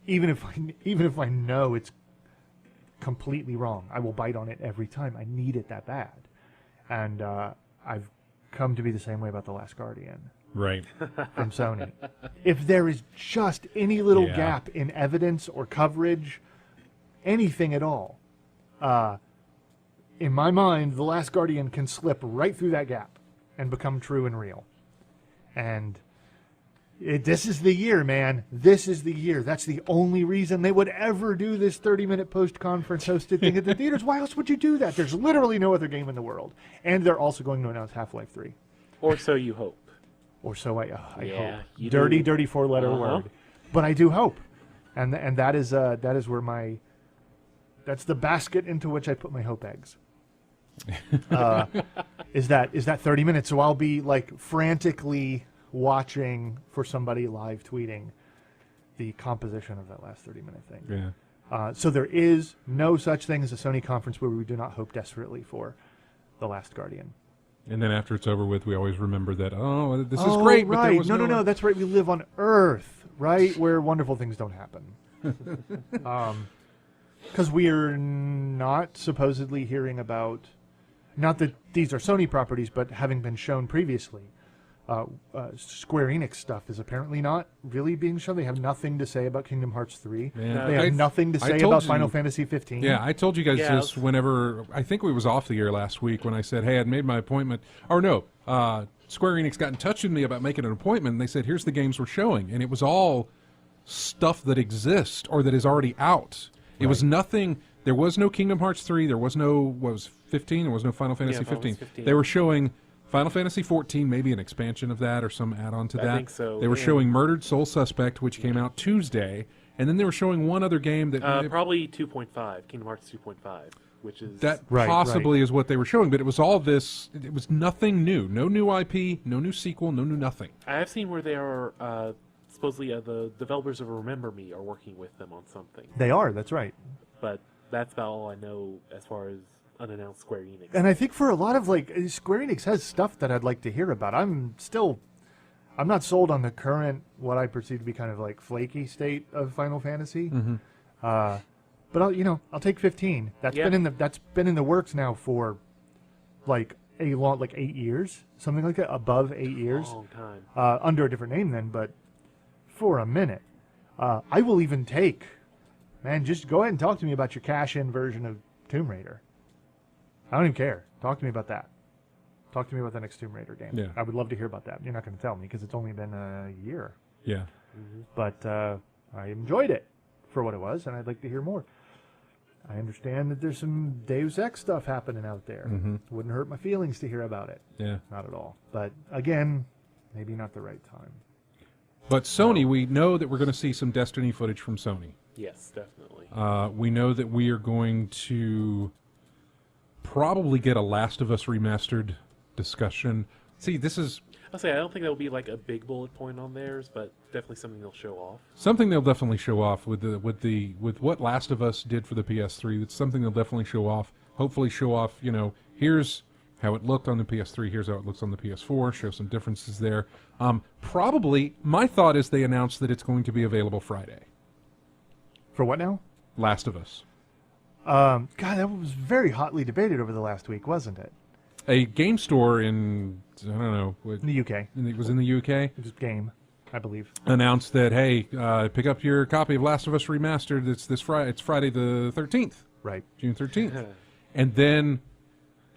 even if I know it's completely wrong, I will bite on it every time. I need it that bad. And I've come to be the same way about The Last Guardian
Right.
from Sony. If there is just any little
Yeah.
gap in evidence or coverage, anything at all, in my mind, The Last Guardian can slip right through that gap and become true and real. And this is the year, man. This is the year. That's the only reason they would ever do this 30-minute post-conference hosted thing at the theaters. Why else would you do that? There's literally no other game in the world. And they're also going to announce Half-Life 3.
Or so you hope.
Or so I
Yeah,
hope.
you
Dirty,
do.
dirty four-letter word. But I do hope. And that is where that's the basket into which I put my hope eggs. Is that 30 minutes? So I'll be like frantically watching for somebody live tweeting the composition of that last 30-minute thing.
Yeah.
So there is no such thing as a Sony conference where we do not hope desperately for The Last Guardian.
And then after it's over with, we always remember that, this is great, but
right.
there was
No, that's right. We live on Earth, right, where wonderful things don't happen. Because we're not supposedly hearing about, not that these are Sony properties, but having been shown previously, Square Enix stuff is apparently not really being shown. They have nothing to say about Kingdom Hearts 3.
Man,
They have nothing to say
told
about
you-
Final Fantasy 15.
Yeah, I told you guys
Yeah,
this whenever, I think we was off the air last week when I said, hey, I'd made my appointment. Or no, Square Enix got in touch with me about making an appointment, and they said, here's the games we're showing. And it was all stuff that exists or that is already out. It was nothing, there was no Kingdom Hearts 3, there was no, what was 15? There was no Final Fantasy
Final
15.
Fantasy 15.
They were showing Final Fantasy 14, maybe an expansion of that or some add-on to
I
that.
think so,
They were
yeah.
showing Murdered Soul Suspect, which came out Tuesday, and then they were showing one other game that...
Probably 2.5. Kingdom Hearts 2.5. which is
That
Right,
possibly is what they were showing, but it was all this. It was nothing new. No new IP, no new sequel, no new nothing.
I have seen where they are supposedly the developers of Remember Me are working with them on something,
They are. That's right.
but that's about all I know as far as unannounced Square Enix.
And I think for a lot of Square Enix has stuff that I'd like to hear about. I'm not sold on the current, what I perceive to be kind of like flaky state of Final Fantasy. But I'll take 15. That's
Yeah.
been in the works now for like a long, like 8 years, something like that, above 8 years.
Long time.
Under a different name then, but for a minute. I will even take, man, just go ahead and talk to me about your cash-in version of Tomb Raider. I don't even care. Talk to me about that. Talk to me about the next Tomb Raider game.
Yeah.
I would love to hear about that. You're not going to tell me because it's only been a year.
Yeah.
But I enjoyed it for what it was, and I'd like to hear more. I understand that there's some Deus Ex stuff happening out there. Wouldn't hurt my feelings to hear about it.
Yeah.
Not at all. But again, maybe not the right time.
But Sony, we know that we're going to see some Destiny footage from Sony.
Yes, definitely.
We know that we are going to probably get a Last of Us remastered discussion. See, this is
I'll say I don't think that will be like a big bullet point on theirs, but definitely something they'll show off.
something they'll definitely show off with what Last of Us did for the PS3. It's something they'll definitely show off. Hopefully, show off. Here's how it looked on the PS3. Here's how it looks on the PS4. Show some differences there. Probably, my thought is they announced that it's going to be available Friday.
For what now?
Last of Us.
God, that was very hotly debated over the last week, wasn't it?
A game store in, I don't know,
In the UK.
it was in the UK,
It was game, I believe.
announced that, hey, pick up your copy of Last of Us Remastered. It's this Friday. It's Friday the 13th,
Right.
June 13th. And then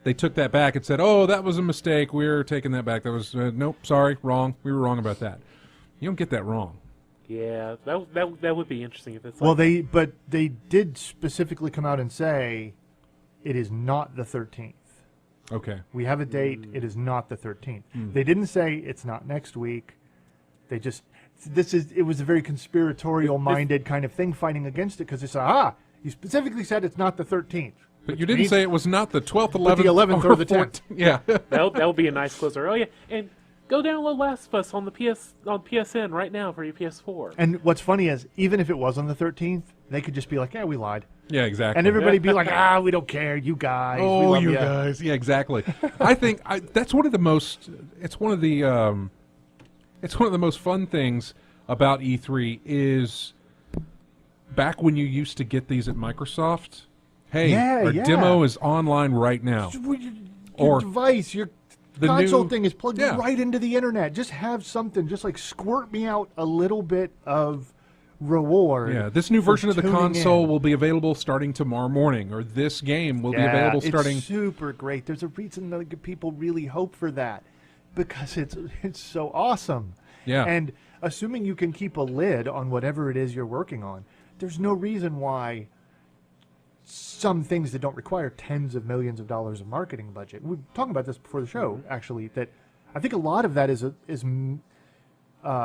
they took that back and said, oh, that was a mistake. We're taking that back. That was, nope, sorry, wrong. We were wrong about that. You don't get that wrong.
Yeah, that would be interesting if it's
Well,
like
they did specifically come out and say it is not the 13th.
Okay.
We have a date. It is not the 13th. They didn't say it's not next week. They just it was a very conspiratorial-minded kind of thing fighting against it because they said, you specifically said it's not the 13th.
But you didn't say it was not the 12th, 11th,
the 11th or the 10th.
Yeah.
that would be a nice closer. Oh yeah, and go download Last of Us on the PSN right now for your PS4.
And what's funny is, even if it was on the 13th, they could just be like, yeah, we lied.
Yeah, exactly.
And everybody be like, we don't care, you guys. we
Oh,
love
you
ya."
guys. Yeah, exactly. I think that's one of the most. It's one of the most fun things about E3 is back when you used to get these at Microsoft. Hey,
Yeah,
our
yeah.
demo is online right now.
Your
Or
device, your
the
console
new-
thing is plugged
yeah.
right into the internet. Just have something. Just like squirt me out a little bit of reward.
Yeah, this new
for
version of the
tuning
console
in.
will be available starting tomorrow morning, or this game will be available starting.
It's super great. There's a reason that people really hope for that because it's so awesome.
Yeah.
And assuming you can keep a lid on whatever it is you're working on, there's no reason why some things that don't require tens of millions of dollars of marketing budget. We were talking about this before the show, actually, that I think a lot of that is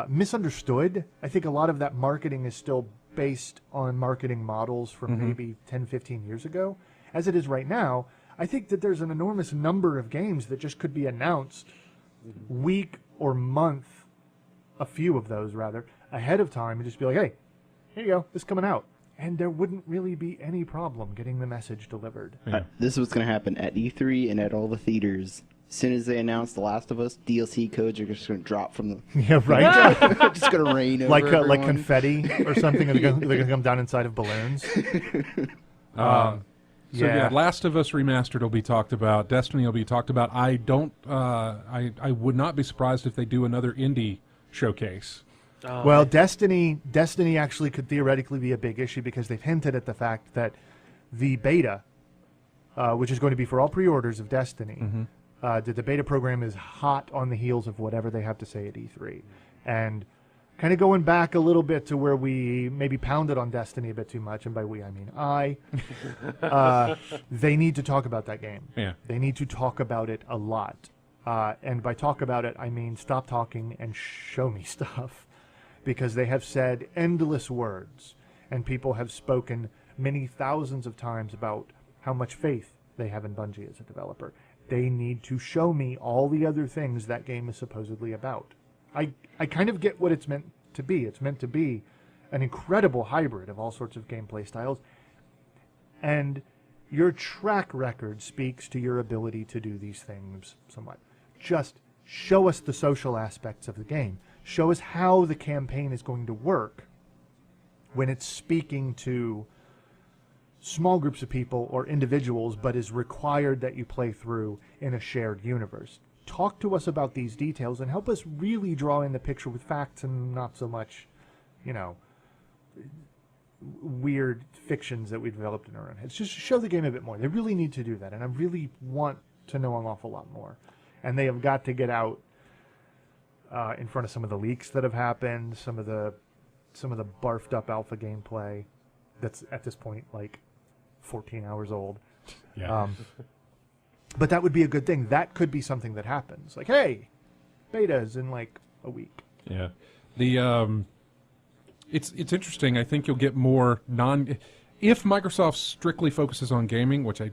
misunderstood. I think a lot of that marketing is still based on marketing models from maybe 10, 15 years ago. As it is right now, I think that there's an enormous number of games that just could be announced week or month, a few of those rather, ahead of time and just be like, hey, here you go, this is coming out. And there wouldn't really be any problem getting the message delivered.
Yeah.
This is what's going to happen at E3 and at all the theaters. As soon as they announce The Last of Us, DLC codes are just going to drop from the...
Yeah, right?
just going to rain over
like
everyone.
confetti or something. They're going to come down inside of balloons.
So yeah, Last of Us Remastered will be talked about. Destiny will be talked about. I don't. I would not be surprised if they do another indie showcase.
Well, Destiny actually could theoretically be a big issue because they've hinted at the fact that the beta, which is going to be for all pre-orders of Destiny, that the beta program is hot on the heels of whatever they have to say at E3. And kind of going back a little bit to where we maybe pounded on Destiny a bit too much, and by we I mean I, they need to talk about that game.
Yeah.
They need to talk about it a lot. And by talk about it, I mean stop talking and show me stuff. Because they have said endless words, and people have spoken many thousands of times about how much faith they have in Bungie as a developer. They need to show me all the other things that game is supposedly about. I kind of get what it's meant to be. It's meant to be an incredible hybrid of all sorts of gameplay styles. And your track record speaks to your ability to do these things somewhat. Just show us the social aspects of the game. Show us how the campaign is going to work when it's speaking to small groups of people or individuals, but is required that you play through in a shared universe. Talk to us about these details and help us really draw in the picture with facts and not so much, weird fictions that we developed in our own heads. Just show the game a bit more. They really need to do that, and I really want to know an awful lot more. And they have got to get out in front of some of the leaks that have happened, some of the barfed up alpha gameplay that's at this point like 14 hours old.
Yeah.
But that would be a good thing. That could be something that happens. Like, hey, beta's in like a week.
Yeah. The it's interesting. I think you'll get more if Microsoft strictly focuses on gaming, which I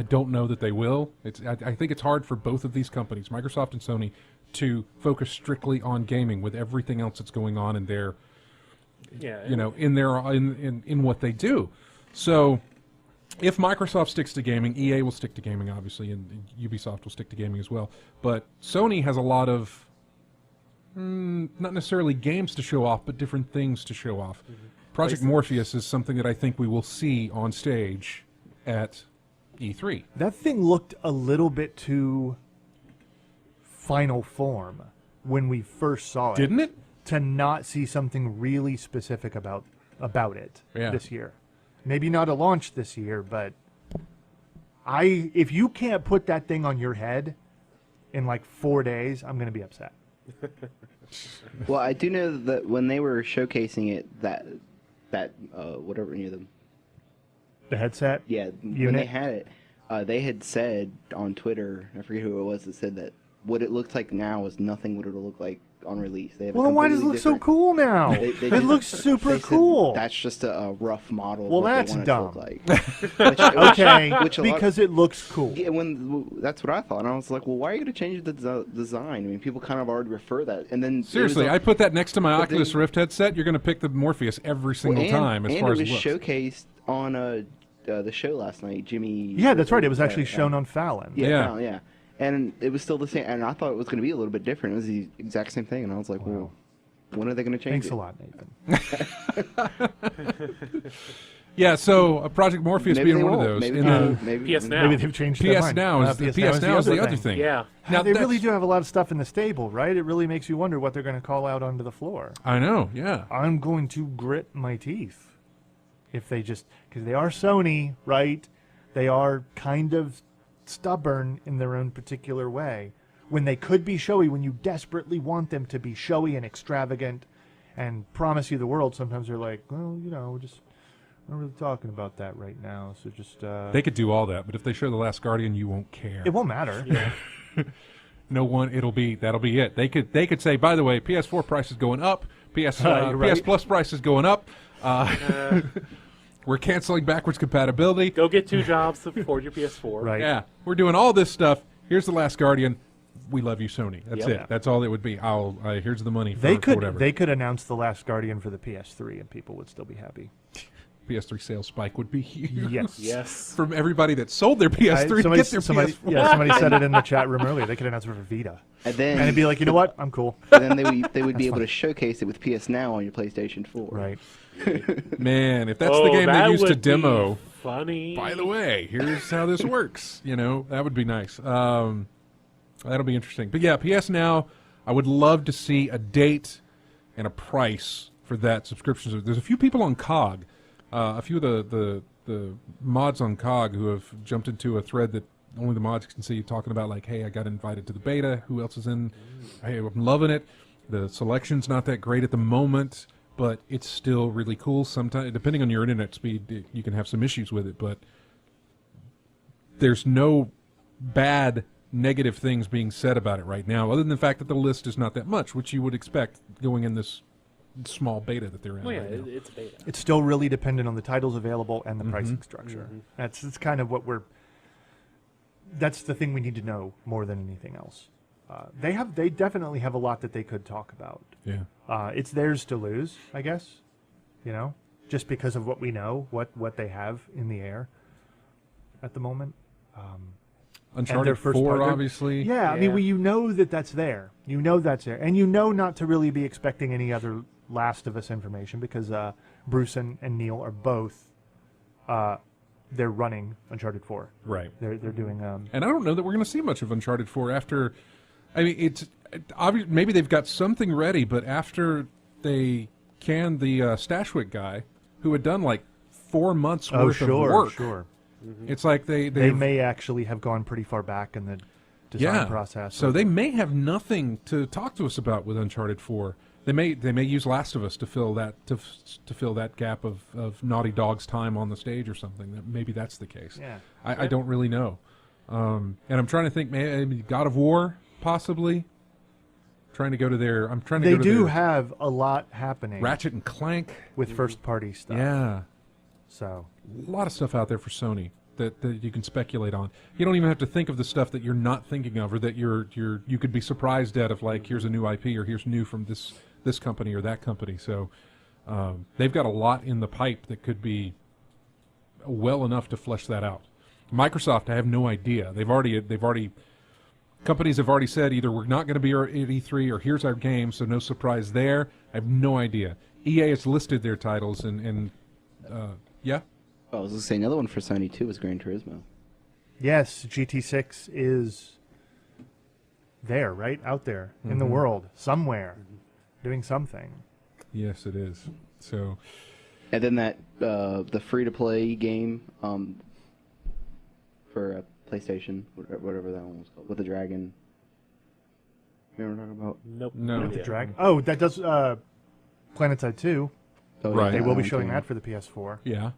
don't know that they will. I think it's hard for both of these companies, Microsoft and Sony, to focus strictly on gaming with everything else that's going on in their in what they do. So if Microsoft sticks to gaming, EA will stick to gaming, obviously, and Ubisoft will stick to gaming as well. But Sony has a lot of, not necessarily games to show off, but different things to show off. Mm-hmm. Project Morpheus is something that I think we will see on stage at E3.
That thing looked a little bit too final form when we first saw it.
Didn't it?
To not see something really specific about it this year. Maybe not a launch this year, but if you can't put that thing on your head in like 4 days, I'm going to be upset.
Well, I do know that when they were showcasing it, that whatever
the headset?
Yeah,
unit?
When they had it, they had said on Twitter, I forget who it was that said that what it looks like now is nothing what it'll look like on release. They have
well, then why does it look so cool now? It looks super cool.
That's just a rough model.
Well,
of what
that's
they want
dumb.
It to look like.
Okay, because it looks cool.
Yeah, that's what I thought, and I was like, well, why are you going to change the design? I mean, people kind of already refer that, and then
seriously, I put that next to my Oculus Rift headset. You're going to pick the Morpheus every single time. As far as
it was showcased on the show last night, Jimmy.
Yeah, that's right. It was actually shown on Fallon.
Yeah. And it was still the same, and I thought it was going to be a little bit different. It was the exact same thing, and I was like, well, when are they going to change
it? Thanks a lot, Nathan.
Yeah, so Project Morpheus
maybe
being one of those.
Maybe
PS Now.
Maybe they've changed their mind.
PS Now is the other thing.
Yeah.
Now, they really do have a lot of stuff in the stable, right? It really makes you wonder what they're going to call out onto the floor.
I know, yeah.
I'm going to grit my teeth if they just... Because they are Sony, right? They are kind of stubborn in their own particular way. When they could be showy, when you desperately want them to be showy and extravagant and promise you the world, sometimes they're like, well, we're just not really talking about that right now, so just...
They could do all that, but if they show The Last Guardian, you won't care.
It won't matter.
Yeah. That'll be it. They could say, by the way, PS4 price is going up, PS Plus price is going up, we're canceling backwards compatibility.
Go get 2 jobs to afford your PS4.
Right.
Yeah, we're doing all this stuff. Here's The Last Guardian. We love you, Sony. That's it.
Yeah.
That's all it would be. Here's the money for whatever.
They could announce The Last Guardian for the PS3 and people would still be happy.
PS3 sales spike would be huge.
Yes.
From everybody that sold their PS3 to get their PS4.
Yeah, somebody said it in the chat room earlier. They could announce it for Vita.
And then
it'd be like, you know what? I'm cool.
And then they would be able to showcase it with PS Now on your PlayStation 4.
Right.
Man, if that's the game they used to demo,
funny.
By the way, here's how this works. That would be nice. That'll be interesting. But yeah, PS Now, I would love to see a date and a price for that subscription. There's a few people on COG, a few of the mods on COG who have jumped into a thread that only the mods can see, talking about like, hey, I got invited to the beta. Who else is in? Hey, I'm loving it. The selection's not that great at the moment, but it's still really cool. Sometimes, depending on your internet speed, you can have some issues with it, but there's no bad negative things being said about it right now, other than the fact that the list is not that much, which you would expect going in this small beta that they're in.
Well, yeah,
right now.
it's beta.
It's still really dependent on the titles available and the pricing structure.
Mhm.
That's kind of what that's the thing we need to know more than anything else. They definitely have a lot that they could talk about.
Yeah.
It's theirs to lose, I guess. Just because of what we know, what they have in the air at the moment.
Uncharted
their first
4,
part-
obviously.
Yeah, I mean, you know that's there. You know that's there, and you know not to really be expecting any other Last of Us information because Bruce and Neil are both. They're running Uncharted 4.
Right.
They're doing.
And I don't know that we're going to see much of Uncharted 4 after. I mean, it's obvious. Maybe they've got something ready, but after they canned the Stashwick guy, who had done like 4 months worth of work,
sure.
it's like
They may actually have gone pretty far back in the design process.
So they may have nothing to talk to us about with Uncharted 4. They may use Last of Us to fill that to fill that gap of Naughty Dog's time on the stage or something. Maybe that's the case.
Yeah.
I don't really know. And I'm trying to think. Maybe God of War, possibly. Trying to go to their. I'm trying to.
They
go to
do
their
have a lot happening
Ratchet and Clank
with first party stuff.
Yeah.
So
A lot of stuff out there for Sony that you can speculate on. You don't even have to think of the stuff that you're not thinking of, or that you could be surprised at. Of like, here's a new IP, or here's new from this company or that company. So they've got a lot in the pipe that could be well enough to flesh that out. Microsoft, I have no idea. Companies have already said either we're not going to be at E3 or here's our game, so no surprise there. I have no idea. EA has listed their titles and yeah.
Oh, I was going to say another one for Sony too was Gran Turismo.
yes, GT6 is there, right out there in the world somewhere, doing something.
Yes, it is. So
And then that the free to play game for PlayStation, whatever that one was called, with the dragon. You know what I'm talking about?
Nope.
No.
With the
idea.
dragon. Oh, that does PlanetSide 2.
Oh,
Right.
They will be showing
okay.
that for the PS4.
yeah.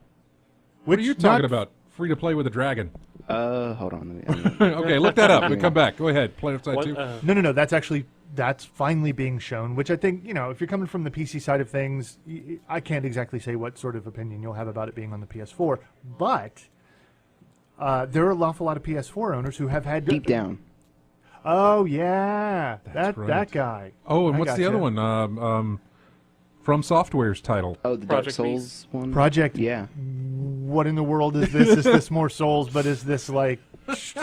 Which
What are you
not-
talking about? Free to play with a dragon.
Hold on. Let me,
Okay, look that up. We'll come back. Go ahead. Play outside
One,
too.
No. That's finally being shown, which I think, if you're coming from the PC side of things, I can't exactly say what sort of opinion you'll have about it being on the PS4, but there are an awful lot of PS4 owners who have had...
Deep Down.
Oh, yeah.
That's
That
right.
guy.
Oh, and
I
what's the
gotcha.
other one? From Software's title.
Oh, the Dark
Project
Souls
Beast.
one?
Project...
Yeah.
What in the world is this? Is this more Souls, but is this like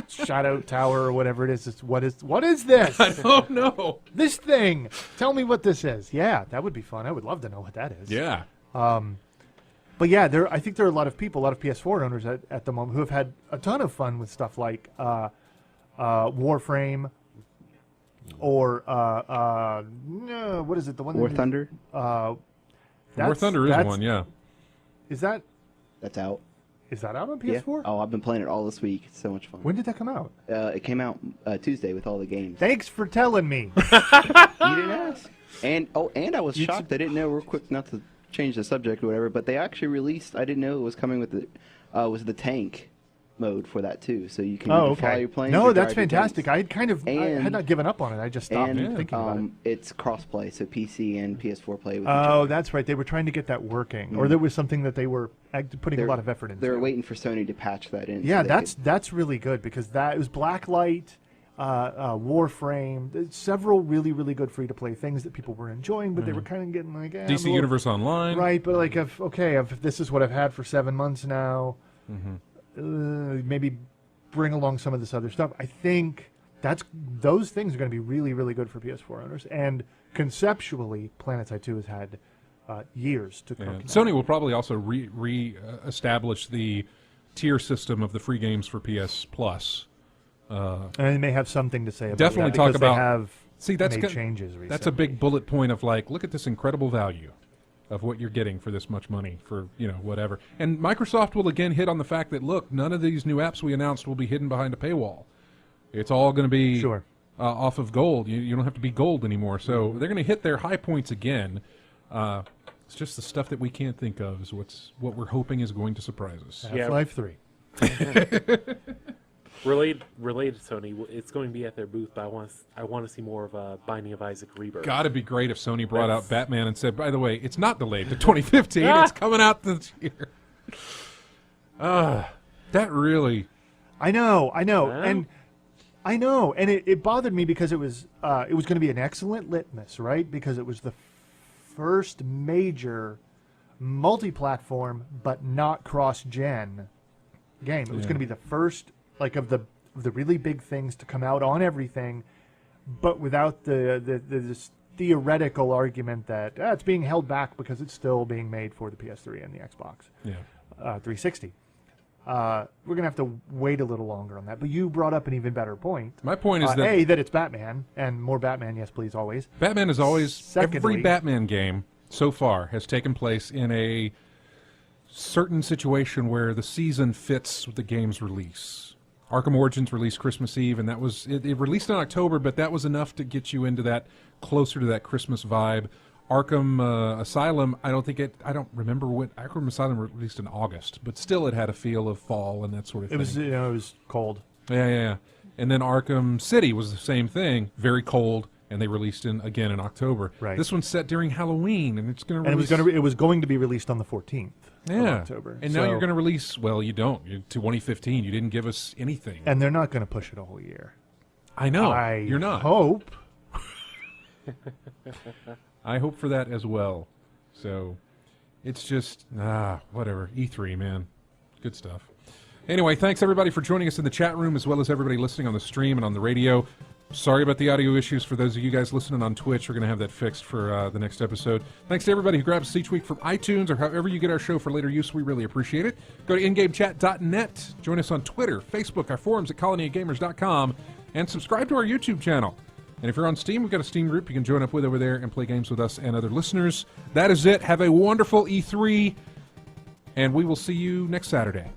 Shadow Tower or whatever it is? What is this?
Oh no!
This thing. Tell me what this is. Yeah, that would be fun. I would love to know what that is.
Yeah.
But yeah, I think there are a lot of people, a lot of PS4 owners at the moment who have had a ton of fun with stuff like Warframe or no, what is it? The one
War
that
Thunder?
War Thunder is one. Yeah.
Is that
That's out.
out on
Yeah.
PS4?
Oh, I've been playing it all this week. It's so much fun.
When did that come out?
It came out Tuesday with all the games.
Thanks for telling me.
You didn't ask. And I was
You
shocked. I didn't know. Real quick, not to change the subject or whatever, but they actually released. I didn't know it was coming with the tank mode for that too. So you can either fly your planes.
No,
or
that's
drive your
fantastic.
tanks.
I had
And-
not given up on it. I just stopped
And
thinking about it.
it's cross-play, so PC and PS4 play with each
Oh,
other.
that's right. They were trying to get that working, or there was something that they were putting a lot of effort into.
They're waiting for Sony to patch that in.
Yeah,
so they
that's really good because it was Blacklight, Warframe, there's several really really good free to play things that people were enjoying, but they were kind of getting like I'm a
DC
little-
Universe Online.
right? But like if this is what I've had for 7 months now, maybe bring along some of this other stuff. I think those things are going to be really really good for PS4 owners, and conceptually, PlanetSide 2 has had years to
Yeah.
cook.
Sony will probably also re-establish the tier system of the free games for PS Plus.
And they may have something to say about
Definitely
that
talk
because
about-
they have
See, that's
made
go-
changes recently.
That's a big bullet point of like, look at this incredible value of what you're getting for this much money for whatever. And Microsoft will again hit on the fact that look, none of these new apps we announced will be hidden behind a paywall. It's all going to be
Sure.
off of gold. You don't have to be gold anymore. So they're going to hit their high points again. It's just the stuff that we can't think of is what we're hoping is going to surprise us.
Yeah.
Half-Life 3.
Related to Sony, it's going to be at their booth, but I want to see more of Binding of Isaac Rebirth.
Gotta be great if Sony brought out Batman and said, by the way, it's not delayed to 2015. It's coming out this year. That really...
I know.
Huh?
And I know. And it bothered me because it was going to be an excellent litmus, right? Because it was the first major multi-platform but not cross-gen game. It was going to be the first of the really big things to come out on everything, but without this theoretical argument that it's being held back because it's still being made for the PS3 and the Xbox 360. We're going to have to wait a little longer on that. But you brought up an even better point.
My point is
that it's Batman, and more Batman, yes, please, always.
Batman is always...
Secondly,
every Batman game so far has taken place in a certain situation where the season fits with the game's release. Arkham Origins released Christmas Eve, and that was... It released in October, but that was enough to get you into that, closer to that Christmas vibe. Arkham Asylum, I don't remember what Arkham Asylum released in August, but still it had a feel of fall and that sort of thing.
It was cold.
Yeah. And then Arkham City was the same thing, very cold, and they released again in October.
Right.
This one's set during Halloween, and it's going to release...
And it was going to be released on the 14th of October.
And now you're going to release... Well, you don't. To 2015, you didn't give us anything.
And they're not going to push it a whole year.
I know. You're not.
Hope.
I hope for that as well. So, it's just, whatever. E3, man. Good stuff. Anyway, thanks everybody for joining us in the chat room, as well as everybody listening on the stream and on the radio. Sorry about the audio issues. For those of you guys listening on Twitch, we're going to have that fixed for the next episode. Thanks to everybody who grabs us each week from iTunes or however you get our show for later use. We really appreciate it. Go to ingamechat.net. Join us on Twitter, Facebook, our forums at colonyofgamers.com, and subscribe to our YouTube channel. And if you're on Steam, we've got a Steam group you can join up with over there and play games with us and other listeners. That is it. Have a wonderful E3, and we will see you next Saturday.